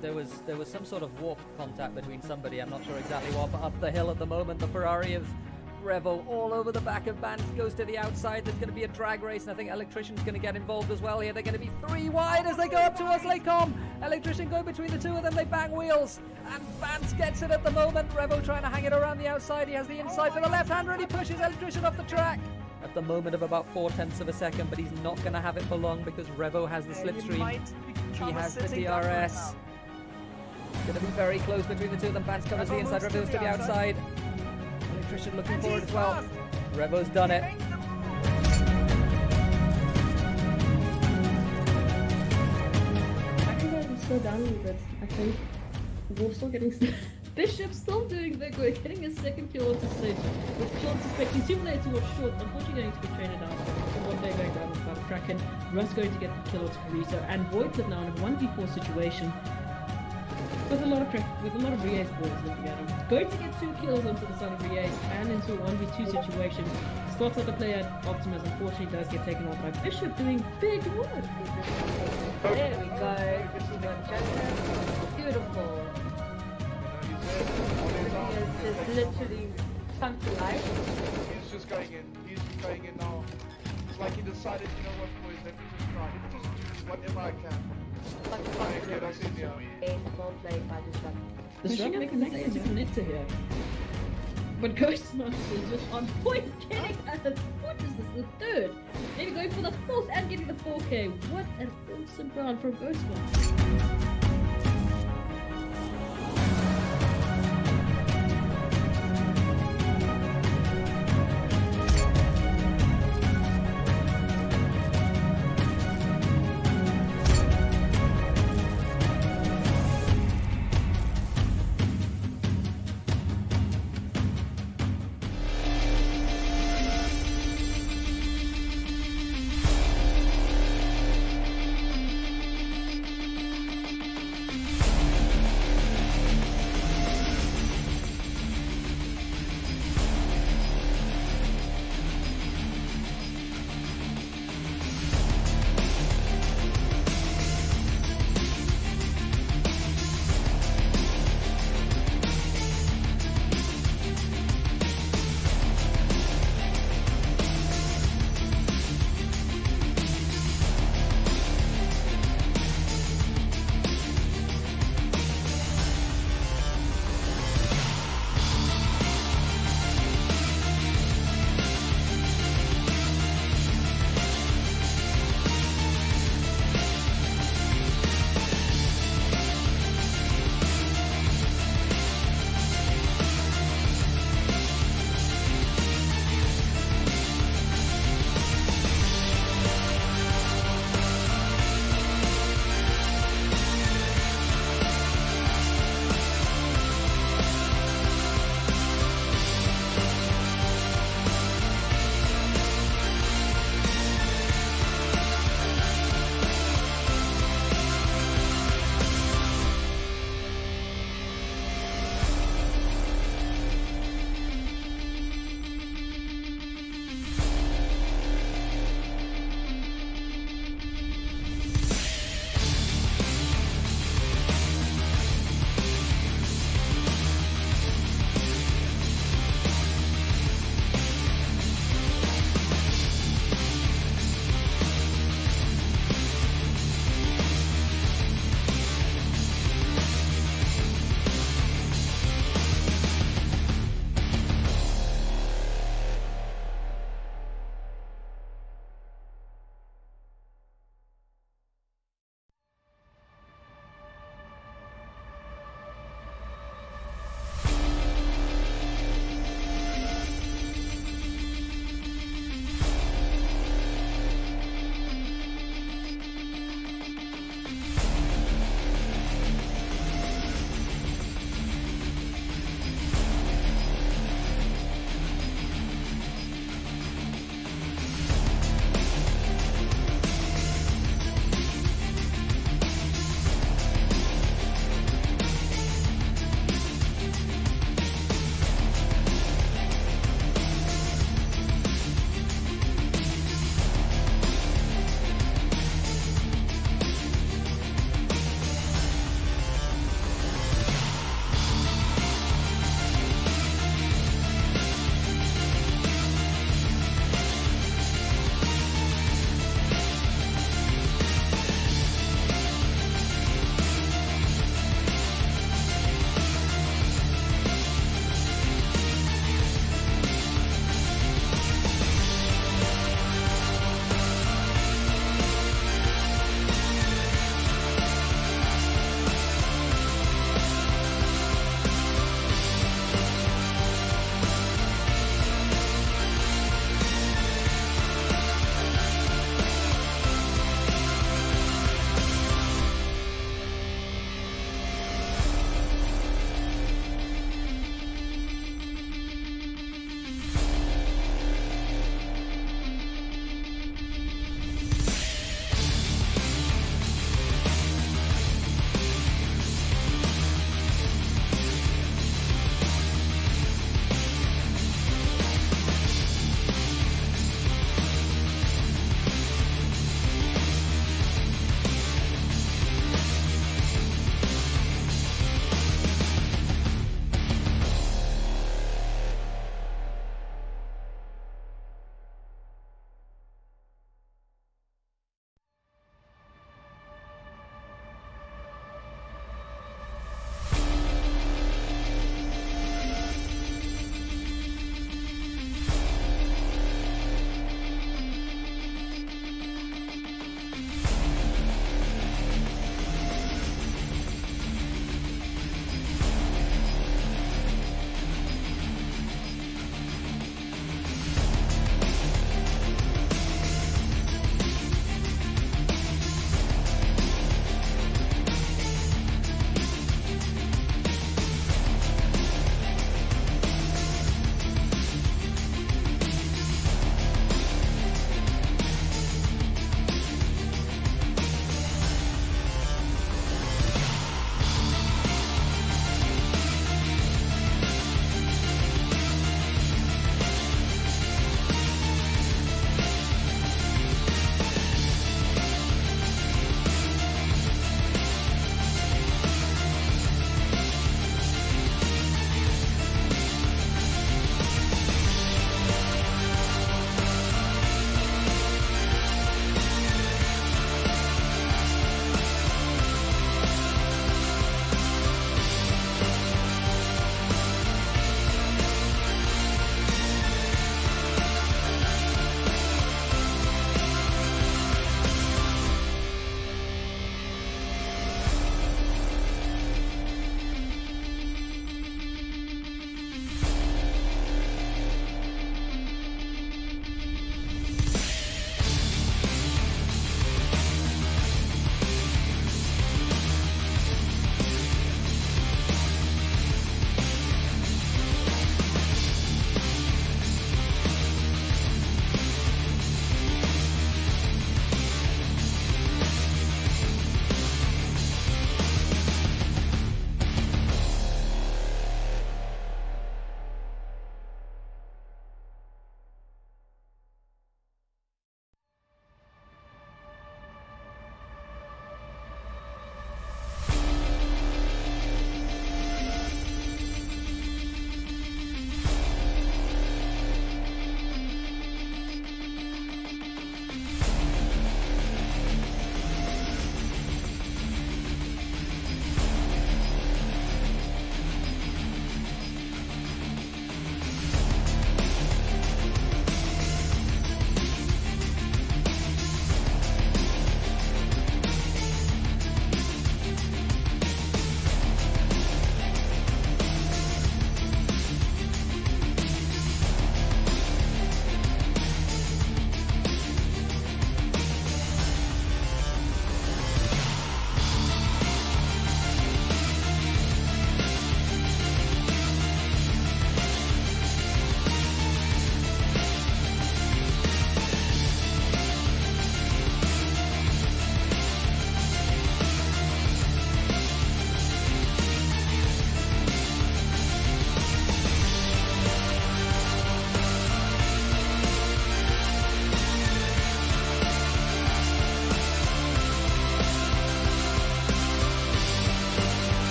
there was some sort of warp contact between somebody, I'm not sure exactly what, but up the hill at the moment, the Ferrari of Revo all over the back of Bant goes to the outside. There's going to be a drag race, and I think Electrician's going to get involved as well here. They're going to be 3 wide as they go up towards Lakecom. Electrician go between the two of them, they bang wheels, and Bant gets it at the moment. Revo trying to hang it around the outside. He has the inside for the left-hander, and he pushes Electrician off the track at the moment of about 0.4 of a second, but he's not going to have it for long because Revo has the slipstream. He has the DRS. It's going to be very close between the two of them. Bant covers the inside, Revo goes to the outside. Electrician looking forward as well. Revo's done it. Actually, I can slow down a little bit. I think Wolf's still getting... Bishop's still doing big work, getting a second kill onto stage. With kills expecting Simulator was short, unfortunately going to get traded out. And one day going down with South Kraken. Russ going to get the kill onto Carrizo. And Void live now in a 1v4 situation. With a lot of Rie's boys looking at him. Going to get 2 kills onto the son of Rie's and into a 1v2 situation. Spots out the player, Optimus unfortunately does get taken out by Bishop doing big work. There we go. Beautiful. Is literally sunk to life. He's just going in. He's going in now. It's like he decided, you know what, boys, let me just try. Just do whatever I can. Disrupt making the same connector here. But Ghostmaster is just on point, getting at the... What is this? The third? Maybe going for the 4th and getting the 4K. What an awesome round from Ghostmaster.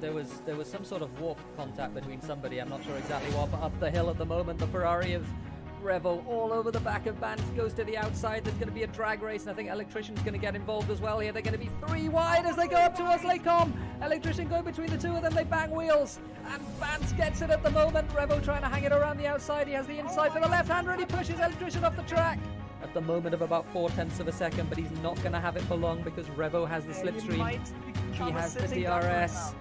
there was some sort of warp contact between somebody, I'm not sure exactly what, but up the hill at the moment, the Ferrari of Revo all over the back of Bant goes to the outside. There's going to be a drag race, and I think Electrician's going to get involved as well here. They're going to be 3 wide as they go up towards Lakecom. Electrician going between the two of them, they bang wheels, and Bant gets it at the moment. Revo trying to hang it around the outside. He has the inside for the left-hander, and he pushes Electrician off the track at the moment of about 0.4 of a second, but he's not going to have it for long because Revo has the slipstream. He has the DRS.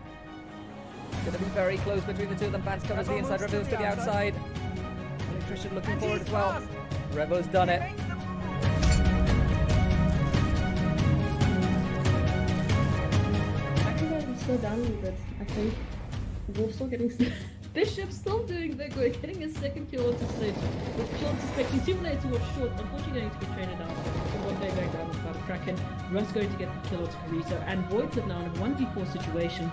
Going to be very close between the two of them. Bant covers the inside, Revo goes to the outside. Electrician looking forward as well. Revo's done it. I think I can slow down a little bit. I think we're still getting Bishop's still doing big work, getting his second kill onto stage. With Chilled suspecting Simulator was short, unfortunately going to get traded out. And one day back down without a Kraken. Russ going to get the kill onto Carito, and Void's now in a 1v4 situation.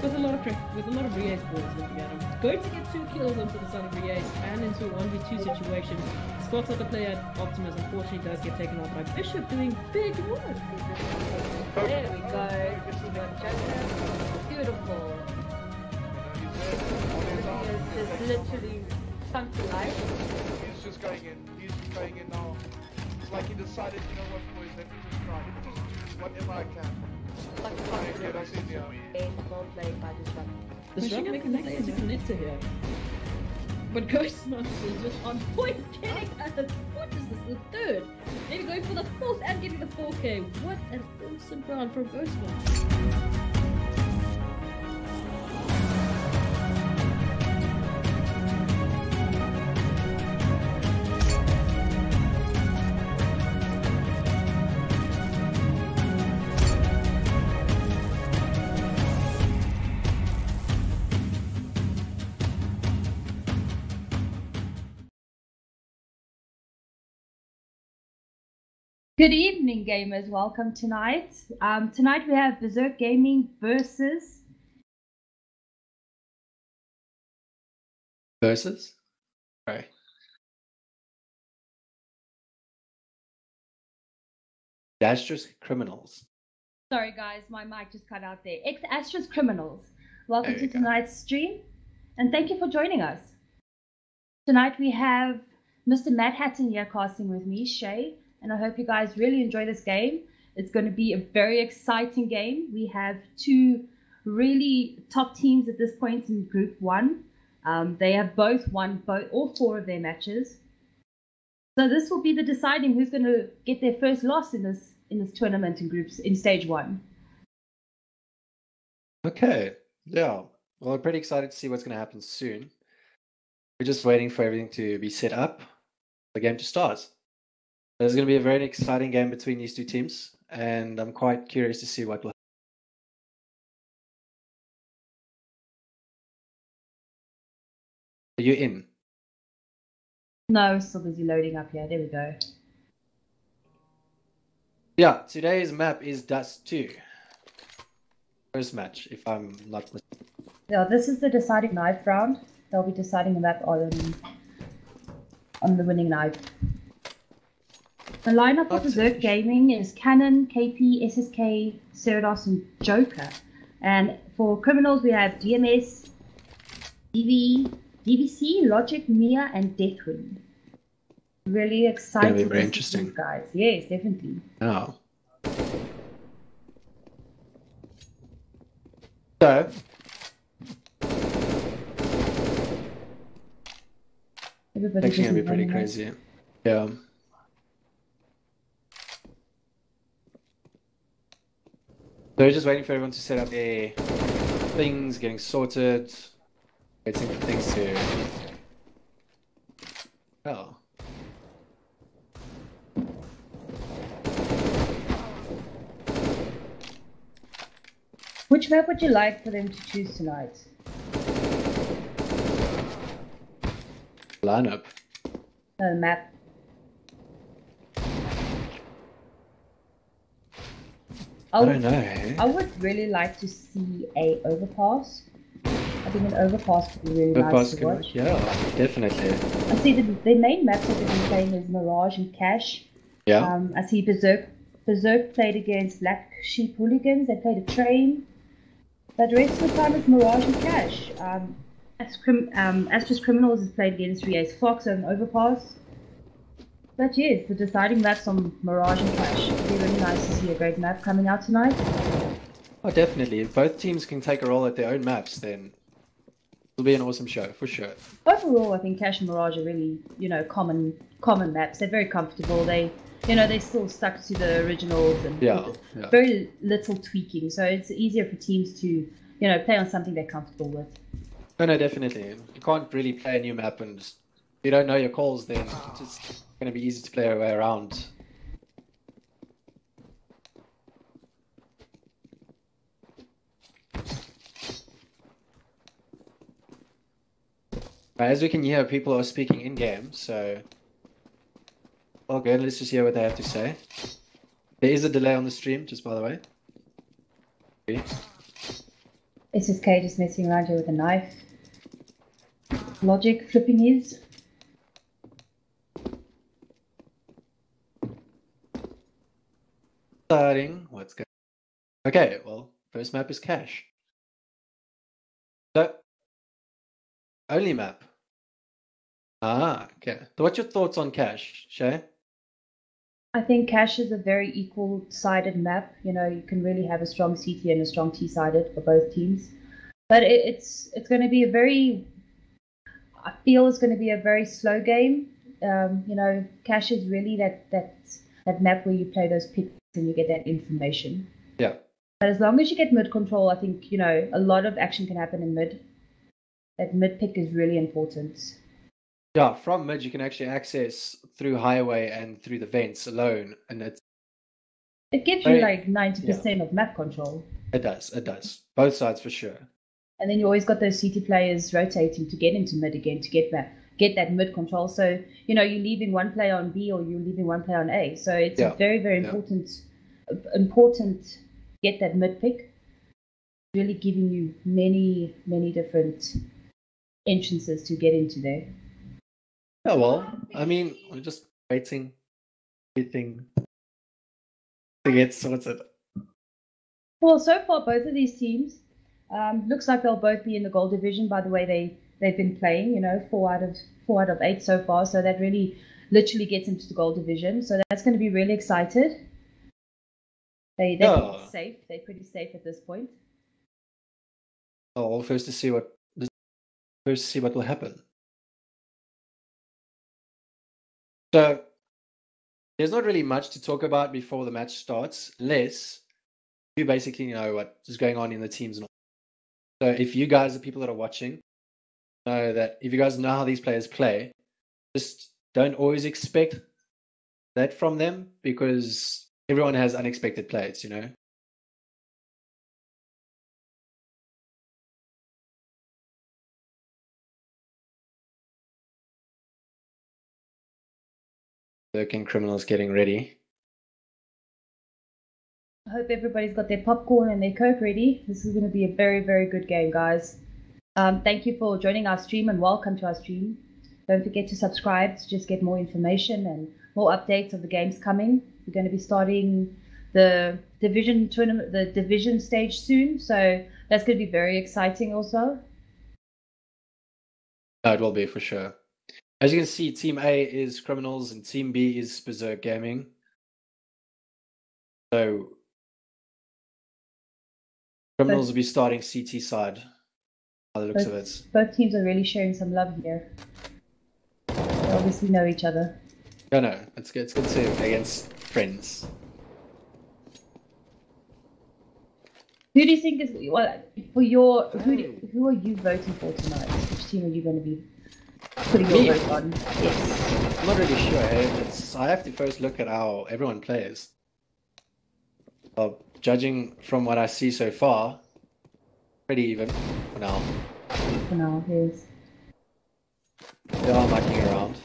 With a lot of Rie's boys looking at him. Going to get 2 kills onto the son of Rie's and into a 1v2 situation. Spots out the player Optimus unfortunately does get taken out by Bishop doing big work. There we go. Beautiful. There's literally something like. He's just going in now. It's like he decided, you know what, boys, let me just try. Let me just do whatever I can. Like well played by Disrupt. Disrupt making the players connector here. But Ghostmonster is just on point, getting at the, what is this, the third? Maybe going for the 4th and getting the 4K. What an awesome round from Ghostmonster. Good evening, gamers. Welcome tonight. Tonight we have Berzerk Gaming versus Sorry. Astris Criminals. Sorry guys, my mic just cut out there. Astris Criminals. Welcome There to you go. tonight's stream, and thank you for joining us. Tonight we have Mr. Matt Hatton here casting with me, Shay, and I hope you guys really enjoy this game. It's going to be a very exciting game. We have 2 really top teams at this point in Group 1. They have both won all 4 of their matches. So this will be the deciding who's going to get their first loss in this tournament in stage 1. Okay, yeah. Well, I'm pretty excited to see what's going to happen soon. We're just waiting for everything to be set up, the game to start. There's going to be a very exciting game between these 2 teams, and I'm quite curious to see what will happen. Are you in? No, still busy loading up here. There we go. Yeah, today's map is Dust 2. First match, if I'm not mistaken. Yeah, this is the deciding knife round. They'll be deciding the map on the winning knife. The lineup for Berzerk Gaming is Cannon, KP, SSK, Cerados, and Joker. And for criminals, we have DMS, DV, DVC, Logic, Mia, and Deathwing. Really excited Gonna be very to interesting. see these guys. Yes, definitely. Oh. So, Everybody's actually gonna be just pretty running crazy. Yeah. So we're just waiting for everyone to set up their things, getting sorted, waiting for things to... Oh. Which map would you like for them to choose tonight? Lineup. No, the map. I don't know. Eh? I would really like to see a overpass. I think an overpass would be really nice to watch. Yeah, definitely. I see the main maps that they've been playing is Mirage and Cash. Yeah. I see Berzerk played against Black Sheep Hooligans. They played a train. But the rest of the time it's Mirage and Cash. Astris Criminals has played against 3A's Fox and Overpass. But yes, the deciding maps on Mirage and Cash. It'll be really nice to see a great map coming out tonight. Oh, definitely. If both teams can take a role at their own maps, then it'll be an awesome show, for sure. Overall, I think Cash and Mirage are really, common maps. They're very comfortable. They still stuck to the originals and very little tweaking. So it's easier for teams to, play on something they're comfortable with. No, definitely. You can't really play a new map and if you don't know your calls, then it's just going to be easy to play our way around. As we can hear, people are speaking in-game, so... Well, good, let's just hear what they have to say. There is a delay on the stream, just by the way. SSK just messing around here with a knife. Logic flipping his. Starting, what's going on? Okay, well, first map is Cash. So, only map. Ah, okay. So what's your thoughts on Cash, Shay? I think Cash is a very equal-sided map. You can really have a strong CT and a strong T-sided for both teams. But it's going to be I feel it's going to be a very slow game. Cash is really that map where you play those picks and you get that information. Yeah. But as long as you get mid control, I think, a lot of action can happen in mid. That mid pick is really important. Yeah, from mid you can actually access through highway and through the vents alone, and it gives you like 90% of map control. It does. Both sides for sure. And then you always got those CT players rotating to get into mid again to get that mid control. So you're leaving one player on B or you're leaving one player on A. So it's very, very important to get that mid pick. Really giving you many, many different entrances to get into there. Oh well, I mean, we're just waiting everything to get sorted. Well, so far both of these teams looks like they'll both be in the gold division by the way they've been playing. 4 out of 8 so far, so that really literally gets into the gold division. So that's going to be really excited. They're pretty safe. They're pretty safe at this point. Oh, well, first to see what will happen. So there's not really much to talk about before the match starts, unless you basically know what is going on in the teams. So if you guys, the people that are watching, know that if you guys know how these players play, just don't always expect that from them, because everyone has unexpected plays, Lurking criminals getting ready. I hope everybody's got their popcorn and their Coke ready. This is going to be a very, very good game, guys. Thank you for joining our stream and welcome to our stream. Don't forget to subscribe to just get more information and more updates of the games coming. We're going to be starting the division tournament, the division stage soon, so that's going to be very exciting also. No, it will be for sure. As you can see, Team A is Criminals and Team B is Berzerk Gaming. So Criminals will be starting CT side by the looks of it. Both teams are really sharing some love here. They obviously know each other. No, it's good to play against friends. Who do you think is for your who are you voting for tonight? Which team are you going to be putting your vote on? Yes. I'm not really sure. I have to first look at how everyone plays. Well, judging from what I see so far, pretty even for now. For now, yes. They are mucking around.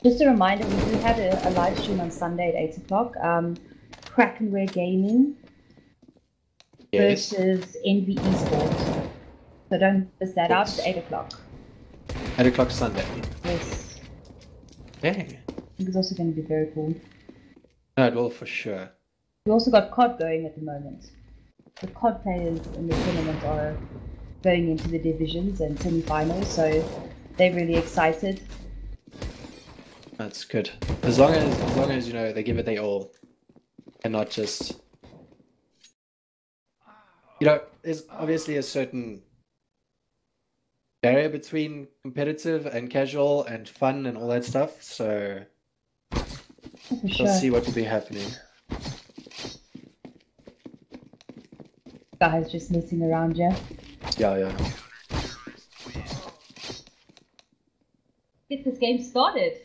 Just a reminder, we do have a live stream on Sunday at 8 o'clock. Krakenware Gaming versus NV Esports. So don't miss that out. It's 8 o'clock. 8 o'clock Sunday. Yes. Yeah. I think it's also going to be very cool. No, it will for sure. We also got COD going at the moment. The COD players in the tournament are going into the divisions and semi-finals, so they're really excited. That's good. As long as you know they give it their all, and not just, you know, there's obviously a certain barrier between competitive and casual and fun and all that stuff. So For sure. we'll see what will be happening. Guys just messing around, yeah. Yeah. Get this game started.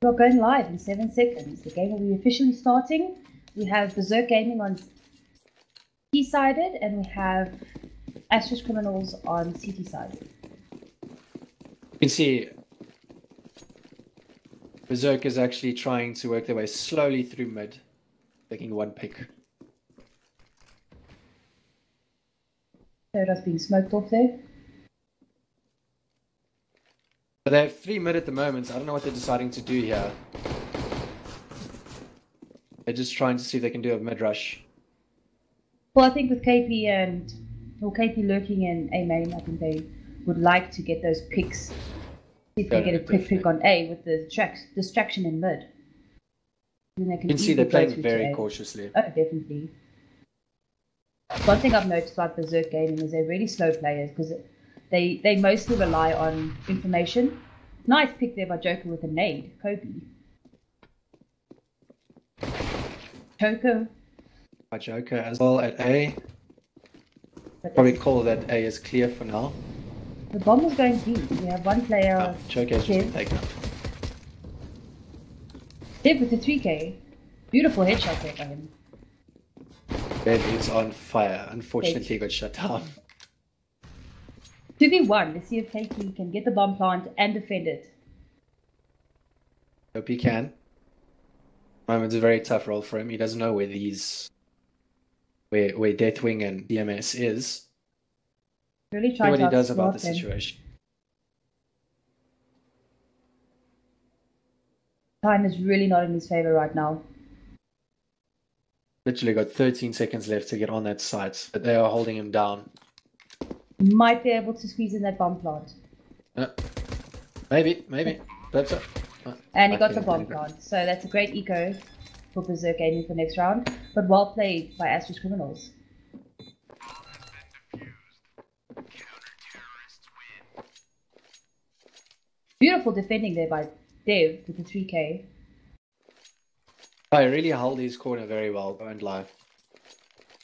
We're going live in 7 seconds. The game will be officially starting. We have Berzerk Gaming on T-sided, and we have Astris Criminals on CT-sided. You can see Berzerk is actually trying to work their way slowly through mid, taking one pick. So that's being smoked off there. But they have 3 mid at the moment, so I don't know what they're deciding to do here. They're just trying to see if they can do a mid rush. Well, I think with KP lurking in A main, I think they would like to get those picks. See if they get a quick pick on A with the distraction in mid. Then they You can see they're playing very cautiously. Oh, definitely. One thing I've noticed about Berzerk Gaming is they're really slow players because they mostly rely on information. Nice pick there by Joker with a nade. Kobe. Joker. By Joker as well at A. Probably call that A is clear for now. The bomb is going deep. We have one player. Joker has just been taken up. Dev with the 3K. Beautiful headshot there by him. Red is on fire. Unfortunately, he got shut down. 2v1. Let's see if KP can get the bomb plant and defend it. Hope he can. It's a very tough role for him. He doesn't know where where Deathwing and DMS is. Really See try what to he does about the outsmart them. situation. Time is really not in his favor right now. Literally got 13 seconds left to get on that site, but they are holding him down. Might be able to squeeze in that bomb plant. Maybe. That's it. And he got the bomb plant. So that's a great eco for Berzerk Gaming for next round. But well played by Astris Criminals. Beautiful defending there by Dev with the 3K. I really held his corner very well, won't lie.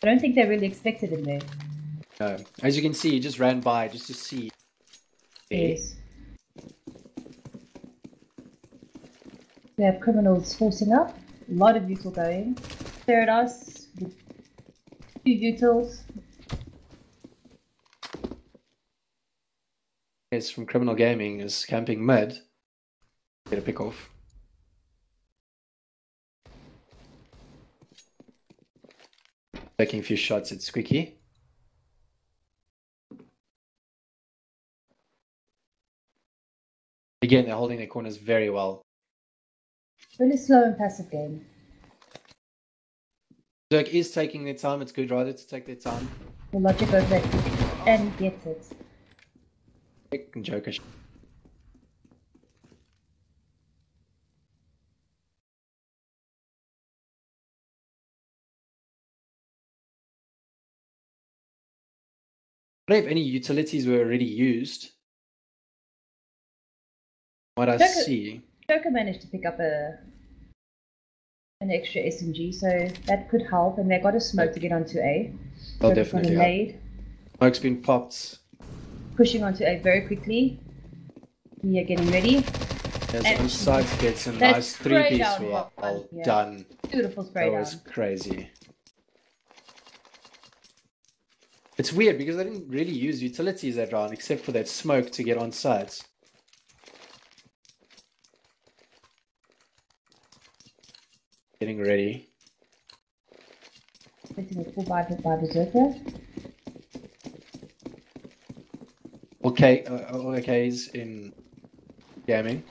I don't think they really expected him there. No. As you can see, he just ran by just to see. Yes. We have Criminals forcing up. A lot of util going. Stare at us with 2 utils. Yes, from Criminal Gaming is camping mid. Get a pick off. Taking a few shots at Squeaky. Again, they're holding their corners very well. Really slow and passive game. Dirk is taking their time. It's good rather to take their time. The logic over that pick and gets it. Pick and Joker. I don't know if any utilities were already used. What I see. Joker managed to pick up an extra SMG, so that could help. And they got a smoke to get onto A. Oh, Joker's got a definitely. nade. Smoke's been popped. Pushing onto A very quickly. We are getting ready. As And on sides gets a that nice spray three-piece down wall one, yeah. done. Beautiful spray That down. was crazy. It's weird because I didn't really use utilities that round except for that smoke to get on sides. Getting ready. Getting a full by Berzerker. Okay, he's in gaming.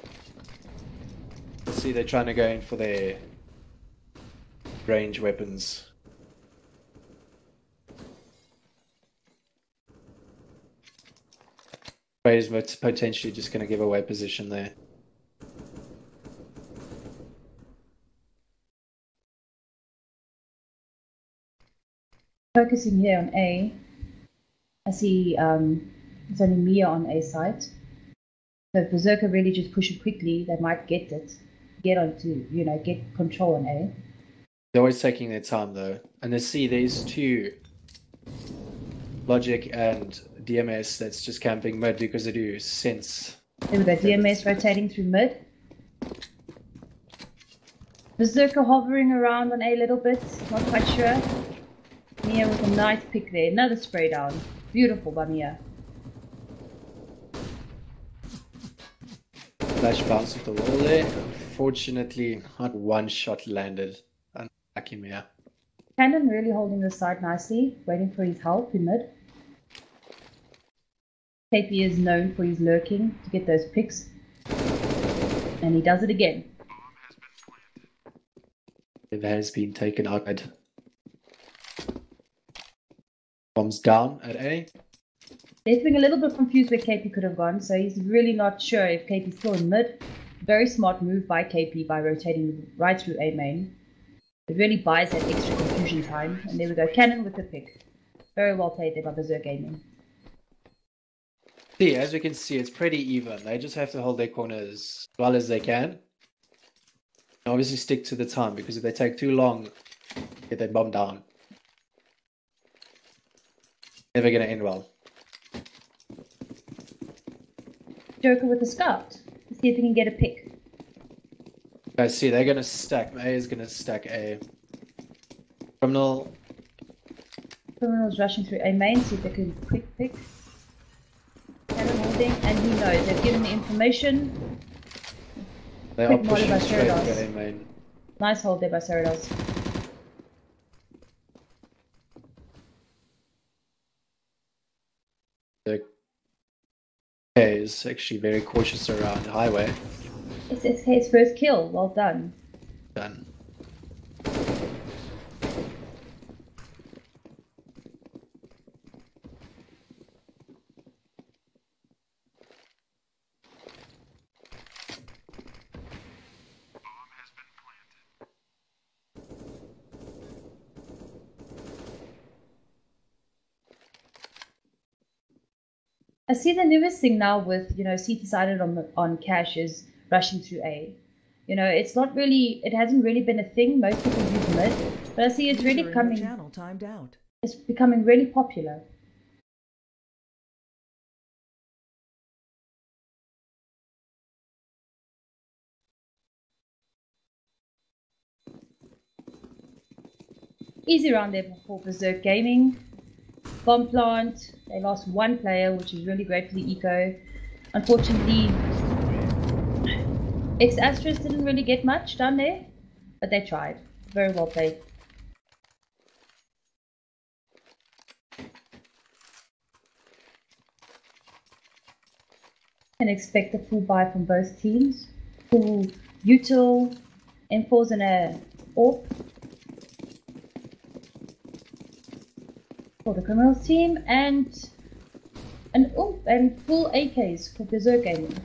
Let's see, they're trying to go in for their range weapons. Is potentially just going to give away position there. Focusing here on A. I see it's only Mia on A site. So if Berzerker really just push it quickly, they might get control on A. They're always taking their time though. And they see there's two Logic and DMS that's just camping mid because they do sense. There we go, DMS rotating through mid. Berzerker hovering around on A little bit, not quite sure. Mia with a nice pick there, another spray down. Beautiful by Mia. Flash bounce off the wall there. Unfortunately, not one shot landed. Unlucky Mia. Cannon really holding the side nicely, waiting for his help in mid. KP is known for his lurking to get those picks. And he does it again. It has been taken out. Bombs down at A. They're being a little bit confused where KP could have gone, so he's really not sure if KP's still in mid. Very smart move by KP by rotating right through A main. It really buys that extra confusion time. And there we go, Cannon with the pick. Very well played there by Berzerk Gaming. See, as we can see, it's pretty even. They just have to hold their corners as well as they can. And obviously stick to the time, because if they take too long, get that bomb down. Never gonna end well. Joker with a scout. Let's see if he can get a pick. Guys, see, they're gonna stack. A is gonna stack A. Criminal's rushing through A main, see if they can quick pick. Cannon holding, and he knows. They've given the information. They are pushing straight to A main. Nice hold there by Cerados. The K is actually very cautious around the highway. It's SK's first kill. Well done. Done. I see the newest thing now with, C decided on cash is rushing through A. It's not really, it hasn't really been a thing. Most people use mid, but I see it's really coming. Channel timed out. It's becoming really popular. Easy round there for Berzerk Gaming. Bomb plant, they lost one player, which is really great for the eco. Unfortunately, Astris didn't really get much done there, but they tried. Very well played. Can expect a full buy from both teams. Full util, M4s and a AWP. For the criminals team, and full AKs for Berzerk Gaming.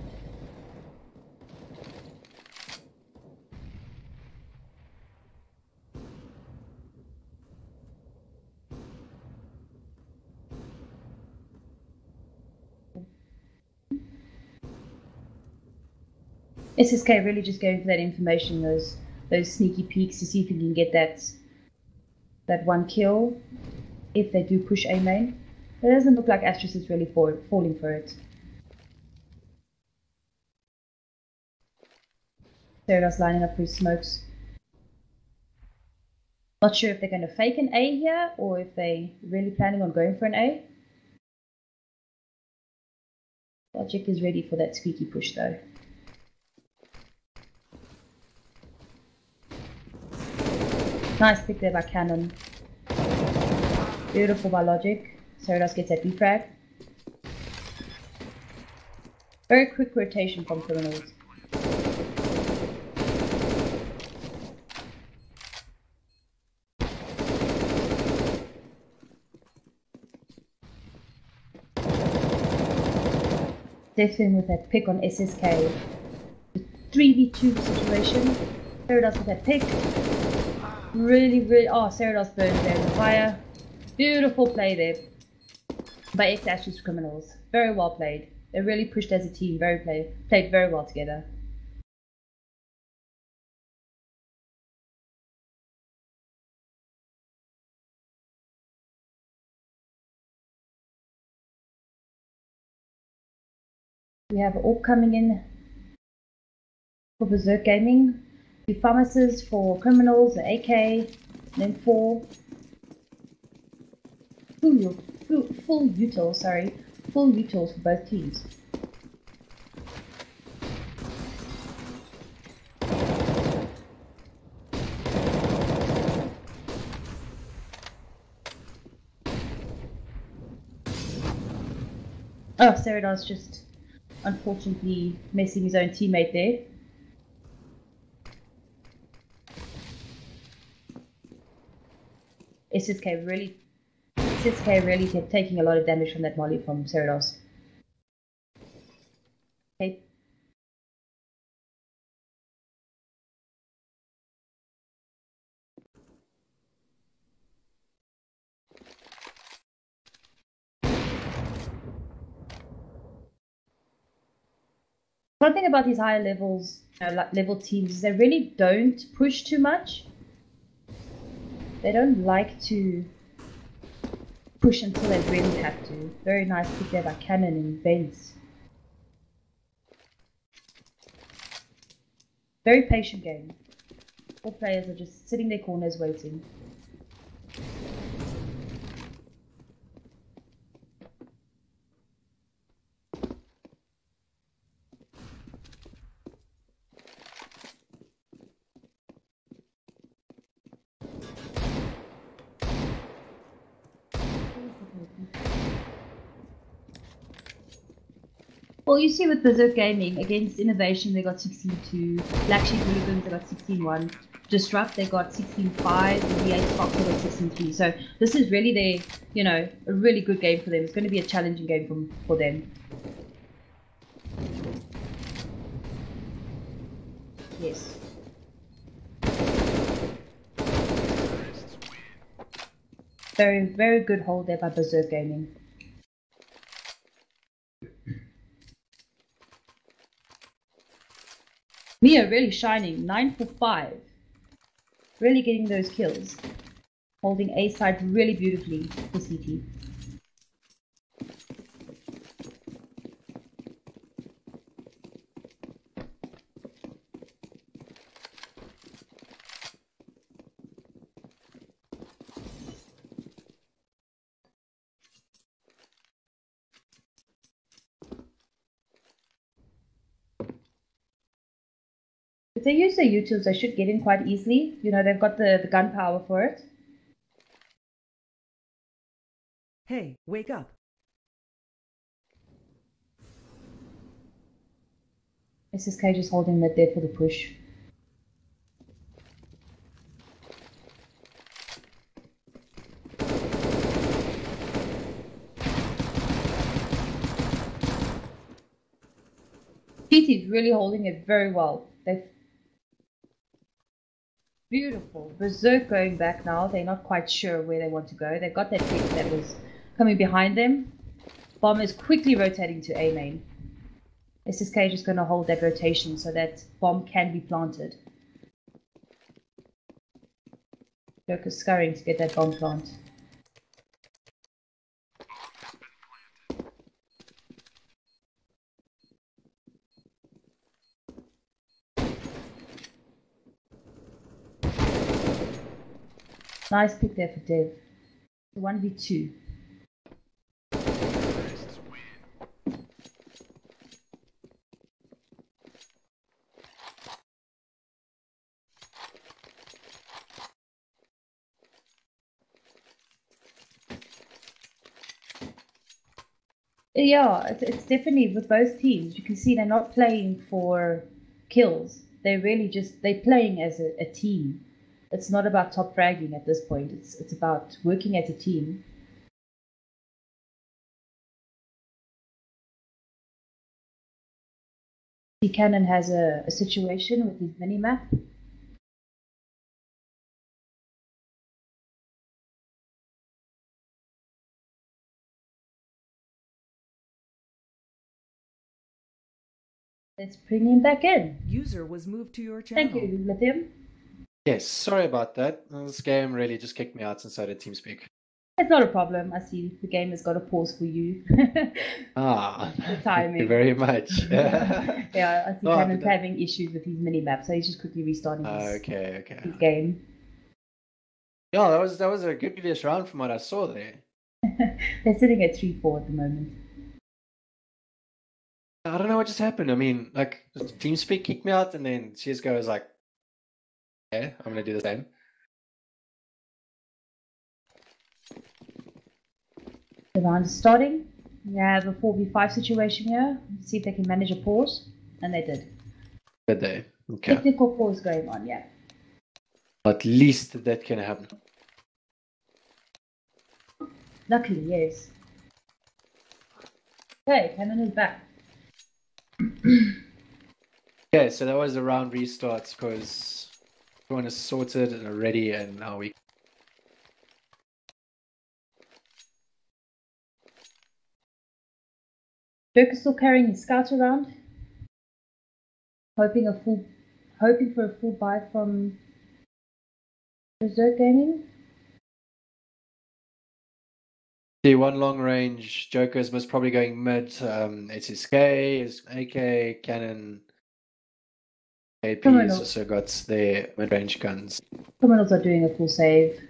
SSK really just going for that information, those sneaky peeks to see if you can get that one kill. If they do push A main. It doesn't look like Astris is really falling for it. Cerados lining up for his smokes. Not sure if they're going to fake an A here or if they're really planning on going for an A. Logic is ready for that squeaky push though. Nice pick there by Cannon. Beautiful by Logic. Cerados gets that defrag. Very quick rotation from Criminals. Deathwing with that pick on SSK. The 3v2 situation. Cerados with that pick. Really, oh, Cerados burned there in the fire. Beautiful play there by Astris Criminals. Very well played. They really pushed as a team. Played very well together. We have AWP coming in for Berzerk Gaming. 2 pharmacists for Criminals, the AK, and then 4 full utils for both teams. Oh, Cerados just unfortunately messing his own teammate there. SSK really kept taking a lot of damage from that molly from Cerados. Okay. One thing about these higher levels, level teams, is they really don't push too much. They don't like to push until they really have to. Very nice pick there by Cannon and Benz. Very patient game. All players are just sitting their corners waiting. Well, you see with Berzerk Gaming, against Innovation they got 16-2, Black Sheep Hooligans they got 16-1, Disrupt they got 16-5, and the Esproxy they got 16-3. So this is really their, a really good game for them. It's going to be a challenging game for them. Yes. Very, very good hold there by Berzerk Gaming. Mia really shining, 9 for 5. Really getting those kills. Holding A side really beautifully for CT. If they use their utils, they should get in quite easily. They've got the gunpowder for it. Hey, wake up. SSK just holding that there for the push. TT is really holding it very well. They've beautiful. Berzerk going back now. They're not quite sure where they want to go. They've got that pick that was coming behind them. Bomb is quickly rotating to A main. SSK just going to hold that rotation so that bomb can be planted. Joker scurrying to get that bomb plant. Nice pick there for Dev. 1v2. Yeah, it's definitely with both teams. You can see they're not playing for kills. They're really they're playing as a team. It's not about top fragging at this point. It's about working as a team. Cannon has a situation with his minimap. Let's bring him back in. User was moved to your channel. Thank you, Lithium. Yes, sorry about that. This game really just kicked me out since I did TeamSpeak. It's not a problem. I see the game has got a pause for you. Ah, The timing. thank you very much. Yeah, I see Oh, Cannon's but that- having issues with his minimap, so he's just quickly restarting his Okay. game. Yeah, that was a good previous round from what I saw there. They're sitting at 3-4 at the moment. I don't know what just happened. I mean, like, TeamSpeak kicked me out, and then CSGO was like, "Okay, I'm gonna do the same." The round is starting. We have a 4v5 situation here. Let's see if they can manage a pause. And they did. Did they? Okay. Technical pause going on, yeah. At least that can happen. Luckily, yes. Okay, Cannon is back. Okay, so that was the round restarts because everyone is sorted and ready, and now we. Dirk is still carrying his scouts around, hoping for a full buy from Berzerk Gaming. The one long range Joker's most probably going mid. It's his K, his AK, Cannon, AP's also got their mid range guns. Criminals are doing a full save.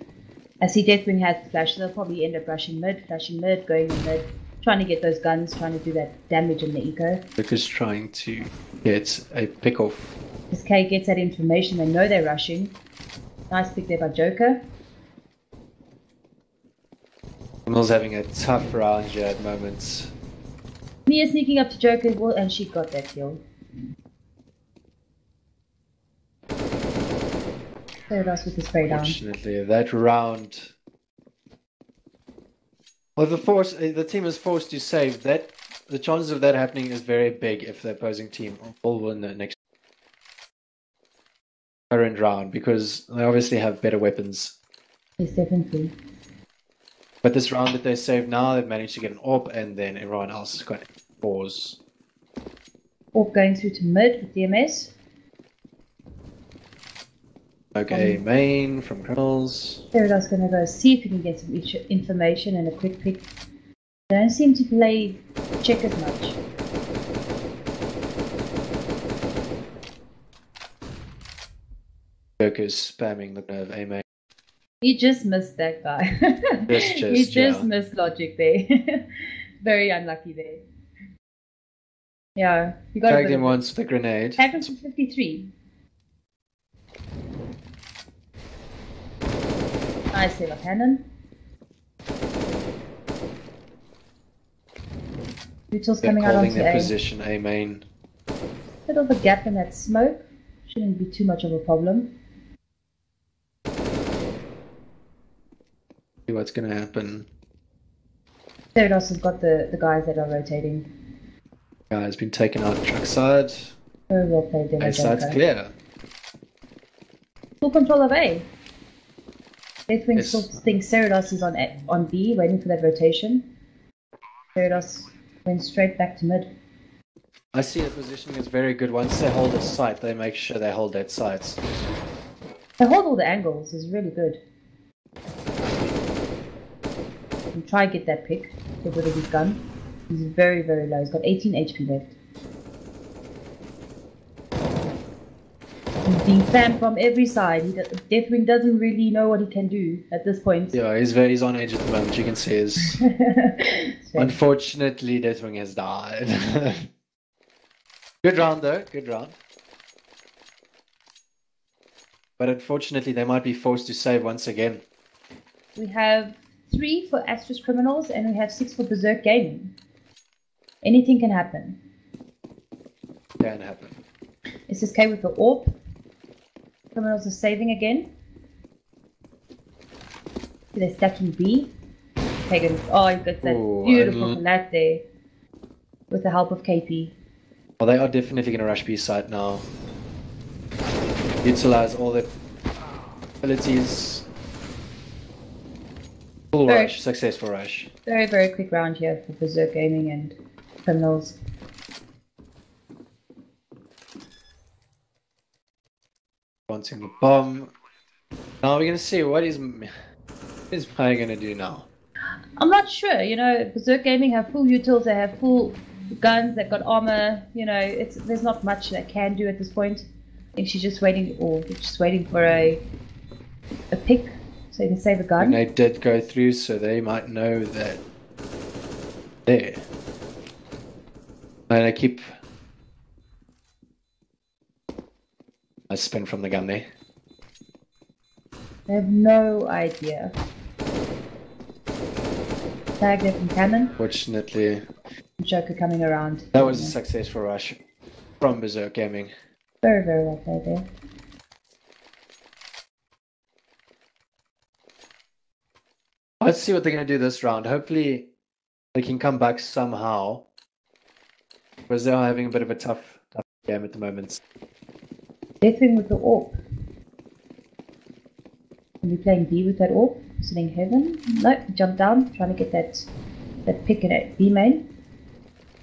I see Deathwing has flash, so they'll probably end up flashing mid, going in mid, trying to get those guns, trying to do that damage in the eco. Joker's trying to get a pick off. As K gets that information, they know they're rushing. Nice pick there by Joker. Criminal's having a tough round here at moments. Mia sneaking up to Joker, well, and she got that kill. There it is with the spray down. Unfortunately, that round. Well, the team is forced to save that. The chances of that happening is very big if the opposing team will win the next current round because they obviously have better weapons. Yes, definitely. But this round that they saved now, they've managed to get an AWP, and then everyone else has got pause. Orb going through to mid with DMS. Okay, main from Criminals. There it is, going to go see if we can get some information and a quick pick. They don't seem to play check as much. Joker's spamming the nerve A main. You just missed that guy. You just missed logic there. Very unlucky there. Yeah, you got tagged him once with the grenade. Tagged him for 53. Nice save of Cannon. Neutral's coming out onto their A. position, A main. Bit of a gap in that smoke. Shouldn't be too much of a problem. See what's going to happen. Therados has got the guys that are rotating. Guy's been taken out truck side. Very well played there. A side's clear. Full control of A. Deathwing Yes. still thinks Cerados is on B, waiting for that rotation. Cerados went straight back to mid. I see the positioning is very good. Once they hold a site, they make sure they hold that site. They hold all the angles, is really good. And try and get that pick. Get rid of his gun. He's very, very low. He's got 18 HP left. He's being spammed from every side. Deathwing doesn't really know what he can do at this point. Yeah, he's on edge at the moment. You can see his. Unfortunately, Deathwing has died. Good round though. Good round. But unfortunately, they might be forced to save once again. We have 3 for Astris Criminals and we have 6 for Berzerk Gaming. Anything can happen. Can happen. SSK with the AWP. Criminals are saving again. They're stacking B. Pagan. Oh, he got that beautiful collat there. With the help of KP. Well, they are definitely going to rush B side now. Utilize all their abilities. Full rush. Successful rush. Very, very quick round here for Berzerk Gaming and Criminals. Wanting the bomb. Now we're going to see what is Pai going to do now. I'm not sure. You know, Berzerk Gaming have full utils. They have full guns. They've got armor. You know, there's not much they can do at this point. I think she's just waiting, for a pick so you can save a gun. And they did go through, so they might know that. There. And I keep. I spin from the gun there. I have no idea. Tagged it from cannon. Fortunately. Joker coming around. That was a successful rush from Berzerk Gaming. Very, very well played there. Let's see what they're going to do this round. Hopefully they can come back somehow. Because they are having a bit of a tough game at the moment. Deathwing with the AWP. Are we playing B with that AWP? Sitting heaven? No, jump down, trying to get that pick at B main.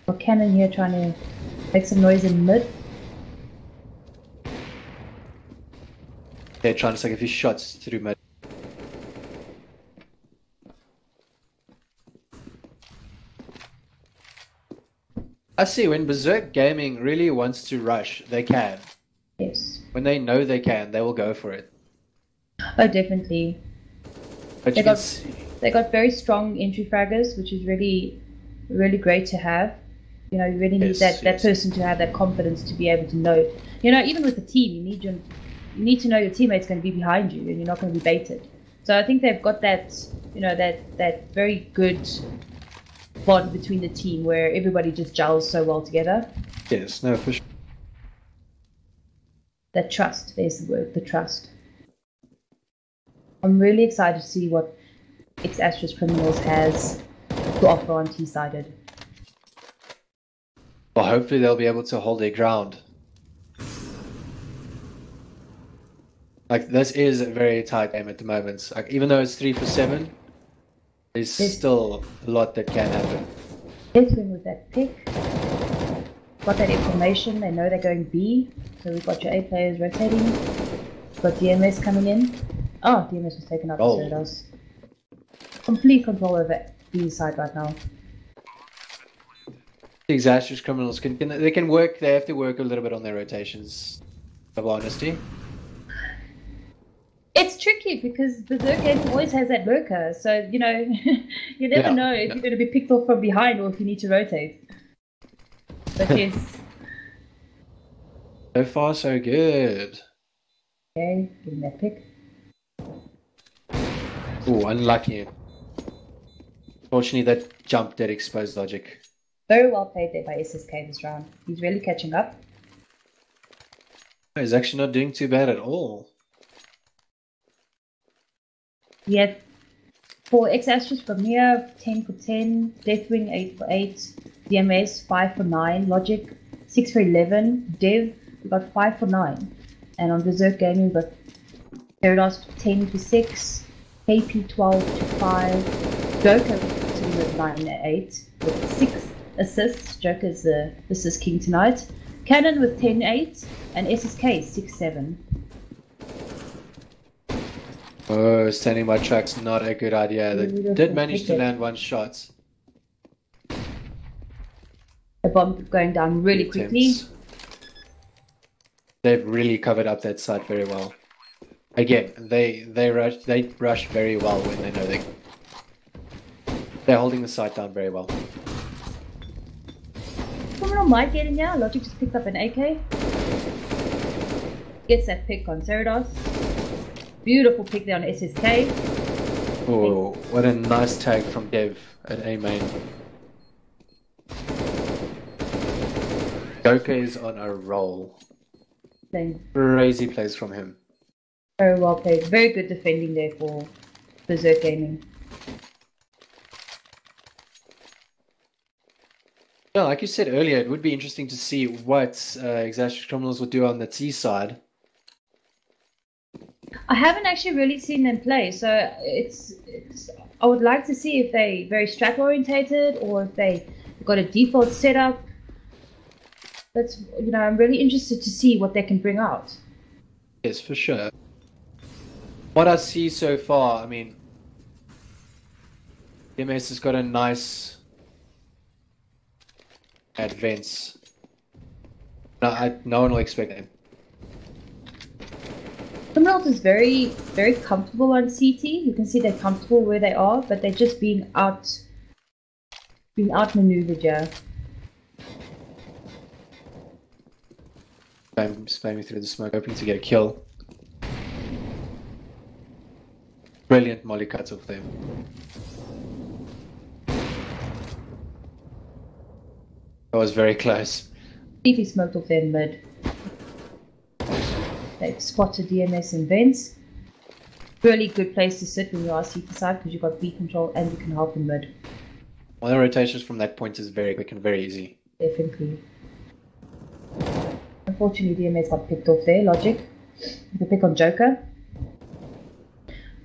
Got cannon here trying to make some noise in mid. They're trying to take a few shots through mid. I see, when Berzerk Gaming really wants to rush, they can. Yes. When they know they can, they will go for it. Oh, definitely. But they got very strong entry fraggers, which is really, really great to have. You know, you really need that person to have that confidence to be able to know. You know, even with the team, you need to know your teammate's going to be behind you and you're not going to be baited. So I think they've got that, you know, that very good bond between the team where everybody just gels so well together. Yes, no, for sure. That trust, there's the word, the trust. I'm really excited to see what Astris Criminals has to offer on T-sided. Well, hopefully they'll be able to hold their ground. Like, this is a very tight game at the moment. Like, even though it's 3 for 7, there's still a lot that can happen. Deathwing with that pick. Got that information, they know they're going B. So we've got your A players rotating. We've got DMS coming in. Oh, DMS was taken up, so it does. Complete control over B side right now. These Astris Criminals they can work, they have to work a little bit on their rotations, of honesty. It's tricky because Berzerk Gaming always has that lurker, so you know, you never know if you're going to be picked off from behind or if you need to rotate. But yes. So far, so good. Okay, getting that pick. Ooh, unlucky. Fortunately, that jump did expose logic. Very well played there by SSK this round. He's really catching up. He's actually not doing too bad at all. We have 4 Astris from here, 10 for 10, Deathwing 8 for 8, DMS 5 for 9, Logic 6 for 11, Dev we got 5 for 9, and on Berzerk Gaming we got Paradox 10 for 6, KP 12 to 5, Joker with 9 and 8 with 6 assists. Joker is the assist king tonight. Cannon with 10-8 and SSK 6-7. Oh, standing by track's not a good idea. They did manage to land one shot. The bomb going down really quickly. They've really covered up that side very well. Again, they rush very well when they know they're holding the site down very well. Someone on mic getting now. Logic just picked up an AK. Gets that pick on Zerados. Beautiful pick there on SSK. Oh, what a nice tag from Dev at A main. Joker is on a roll. Crazy plays from him. Very well played. Very good defending there for Berzerk Gaming. Yeah, like you said earlier, it would be interesting to see what Exastrious Criminals will do on the T side. I haven't actually really seen them play, so I would like to see if they very strat orientated or if they got a default setup. That's, you know, I'm really interested to see what they can bring out. Yes, for sure. What I see so far, I mean, MS has got a nice advance. No one will expect him. Criminals is very comfortable on CT. You can see they're comfortable where they are, but they're just being outmaneuvered, yeah. Spamming through the smoke, hoping to get a kill. Brilliant molly cuts off them. That was very close. He smoked off their mid. They've spotted DMS and vents. Really good place to sit when you are CT side because you've got B control and you can help in mid. Well, the rotations from that point is very quick and very easy. Definitely. Unfortunately, DMS got picked off there. Logic. The pick on Joker.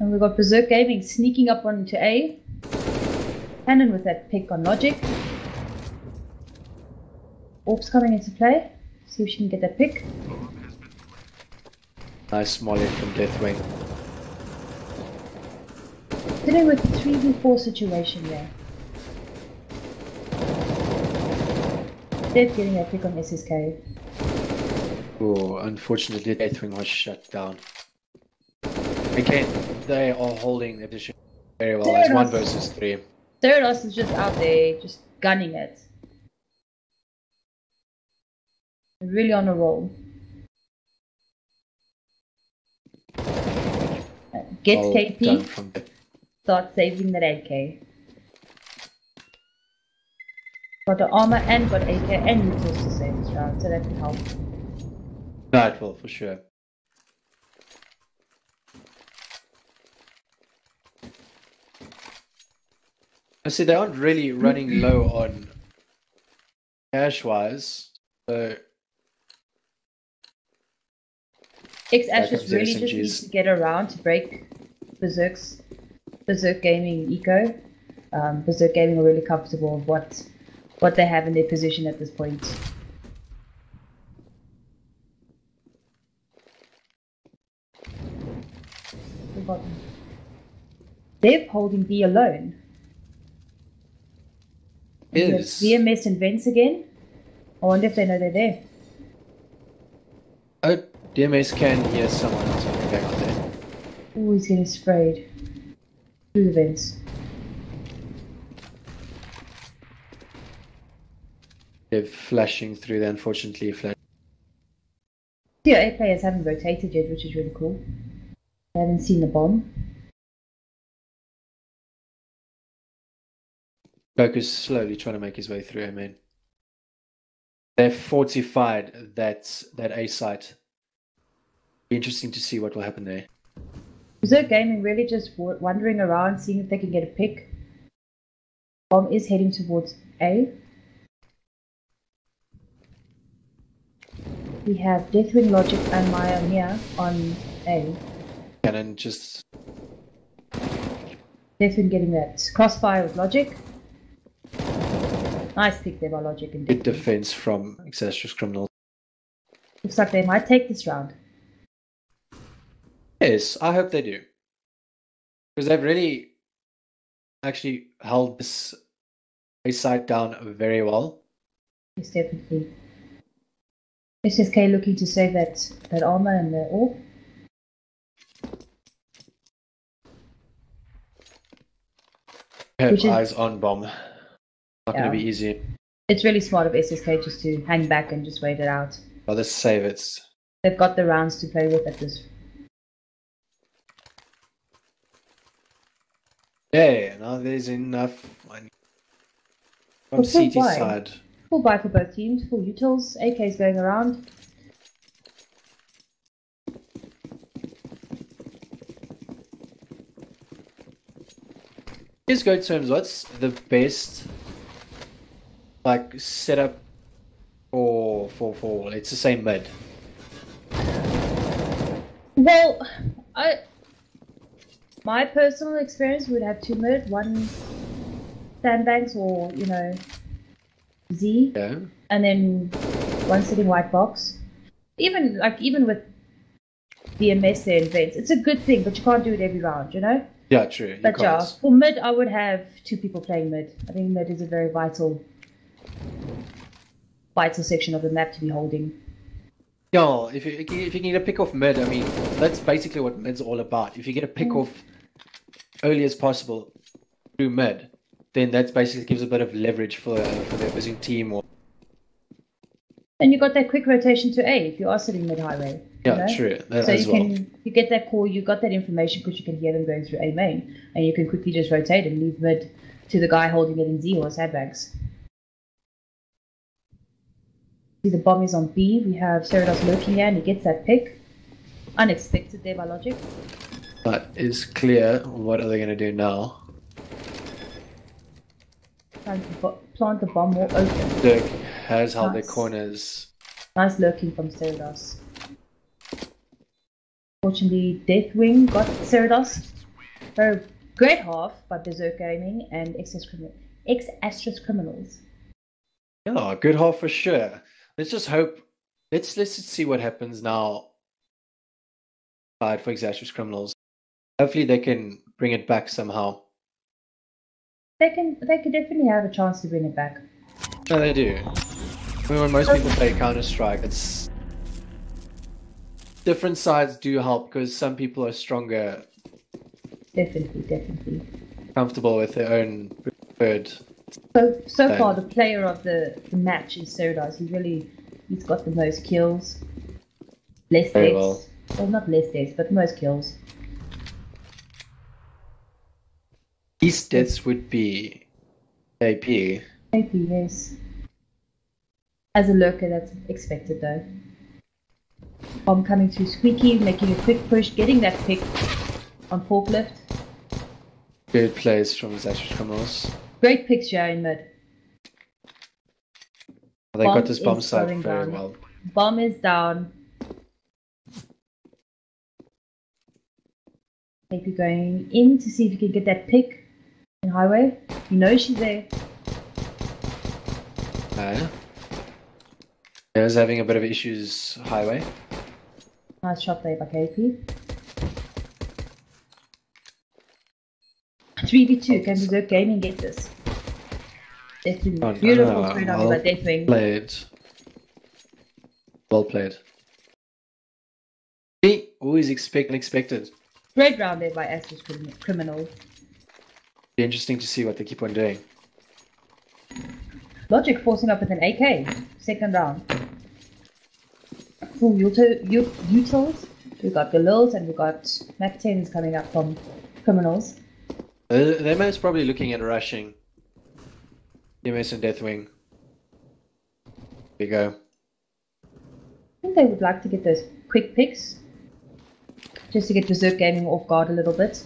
And we've got Berzerk Gaming sneaking up onto A. Cannon with that pick on Logic. Orbs coming into play. See if she can get that pick. Nice molly from Deathwing. Dealing with the 3v4 situation there. Death getting a pick on SSK. Oh, unfortunately, Deathwing was shut down. Again, they are holding the position very well. It's 1 versus 3. Zerados is just out there, just gunning it. Really on a roll. Gets Well KP. done from there. Start saving that AK. Got the armor and got AK and neutrals to save this round, so that can help. That will, for sure. I see they aren't really running low on cash-wise, so... Astris really just needs to get around to break Berzerk Gaming eco. Berzerk Gaming are really comfortable with what they have in their position at this point. They're holding B alone. Is VMS and vents again. I wonder if they know they're there. Oh, DMS can hear someone else coming back on there. Oh, he's getting sprayed through the vents. They're flashing through there, unfortunately. The A players haven't rotated yet, which is really cool. They haven't seen the bomb. Goku's slowly trying to make his way through, I mean. They've fortified that A site. Be interesting to see what will happen there. Berzerk Gaming really just wandering around, seeing if they can get a pick. Bomb is heading towards A. We have Deathwing, Logic, and Maya here on A. Cannon just... Deathwing getting that crossfire with Logic. Nice pick there by Logic and good Deathwing. defense from Exastrious Criminals. Looks like they might take this round. Yes, I hope they do. Because they've really actually held this A site down very well. Yes, definitely. SSK looking to save that armor and the orb. Have eyes on bomb. Not going to be easy. It's really smart of SSK just to hang back and just wait it out. Rather save it. They've got the rounds to play with at this. Yeah, now there's enough money. From CT side. Full buy for both teams, full utils, AK's going around. CSGO terms, what's the best like setup for let's just say mid? Well, my personal experience would have 2 mid, 1 sandbanks or Z, Yeah. and then 1 sitting white box. Even with BMS there in vents, it's a good thing, but you can't do it every round, Yeah, true. But yeah, for mid, I would have 2 people playing mid. I think mid is a very vital section of the map to be holding. Yeah, if you get a pick off mid, I mean, that's basically what mid's all about. If you get a pick off early as possible through mid, then that basically gives a bit of leverage for the opposing team. And you got that quick rotation to A if you are sitting mid highway. Yeah, true. So you get that call, you got that information because you can hear them going through A main, and you can quickly just rotate and leave mid to the guy holding it in Z or sandbags. See, the bomb is on B. We have Cerados lurking here, and he gets that pick. Unexpected there by logic. That is clear. What are they going to do now? Trying to plant the bomb more open. Dirk has held their corners. Nice lurking from Cerados. Fortunately, Deathwing got Cerados. So, great half by Berzerk Gaming and Astris Criminals. Yeah, good half for sure. Let's just hope. Let's just see what happens now. For Astris Criminals. Hopefully they can bring it back somehow. They could definitely have a chance to bring it back. No, they do. I mean, when most people play Counter-Strike, it's different sides do help because some people are stronger. Definitely. Comfortable with their own preferred. So far, the player of the match is Cerados. He's got the most kills. Less deaths. Well, not less deaths, but most kills. These deaths would be AP. AP, yes. As a lurker, that's expected though. Bomb coming through squeaky, making a quick push, getting that pick on forklift. Good plays from Astris Criminals. Great picks here in mid. They got this bomb site very well. Bomb is down. AP going in to see if he can get that pick in highway. You know she's there. He's having a bit of issues highway. Nice shot there by KP. 3v2, can Berzerk Gaming get this? Definitely. Beautiful screen on by Deathwing. Well played. Me, always unexpected. Great round there by Astris Criminals. Be interesting to see what they keep on doing. Logic forcing up with an AK. Second round. Full utils. We've got Galils and we've got Mac 10s coming up from Criminals. They're most probably looking at rushing. DMS and Deathwing. There you go. I think they would like to get those quick picks. Just to get Berzerk Gaming off guard a little bit.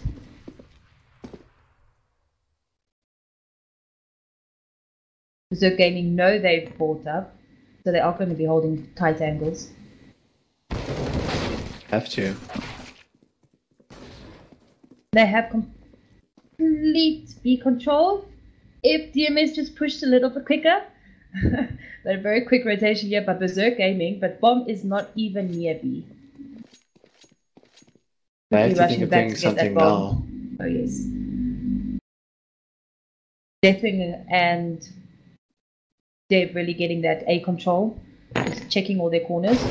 Berzerk Gaming know they've bought up, so they are going to be holding tight angles. Have to. They have complete B control. If DMS just pushed a little bit quicker. But a very quick rotation here by Berzerk Gaming, but bomb is not even near B. They have to think of doing something now. Oh yes. Deathwing and Dave really getting that A control. Just checking all their corners.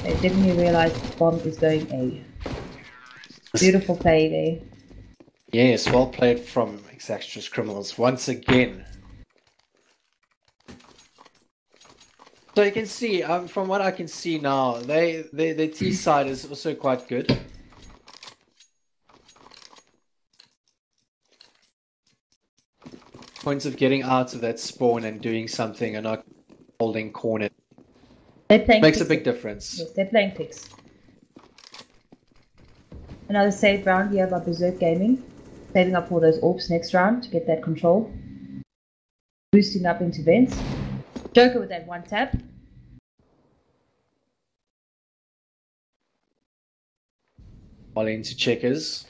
They definitely realized this bomb is going A. Beautiful play there. Yes, well played from Astris Criminals once again. So you can see, from what I can see now, their T side is also quite good. Points of getting out of that spawn and doing something and not holding corner makes a big difference. Yes, they're playing picks. Another save round here by Berzerk Gaming. Saving up for those orbs next round to get that control. Boosting up into vents. Joker with that one tap. Volley into checkers.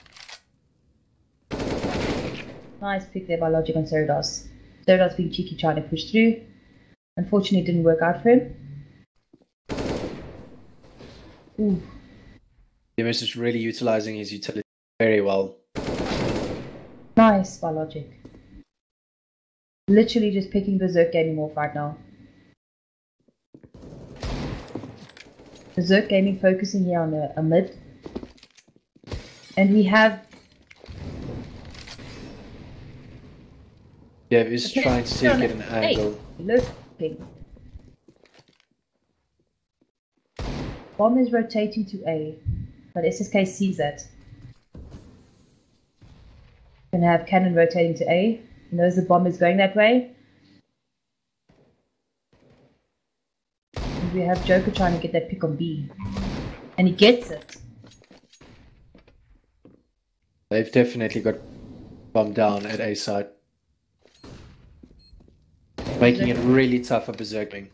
Nice pick there by Logic on Cerados. Cerados being cheeky trying to push through. Unfortunately it didn't work out for him. Ooh. Demis is really utilizing his utility very well. Nice by Logic. Literally just picking Berzerk Gaming off right now. Berzerk Gaming focusing here on a mid. And we have... Dev is trying to get an angle. Looking. Bomb is rotating to A, but SSK sees that. Gonna have cannon rotating to A. He knows the bomb is going that way. And we have Joker trying to get that pick on B. And he gets it. They've definitely got bomb down at A side. Making it really tough for Berzerk.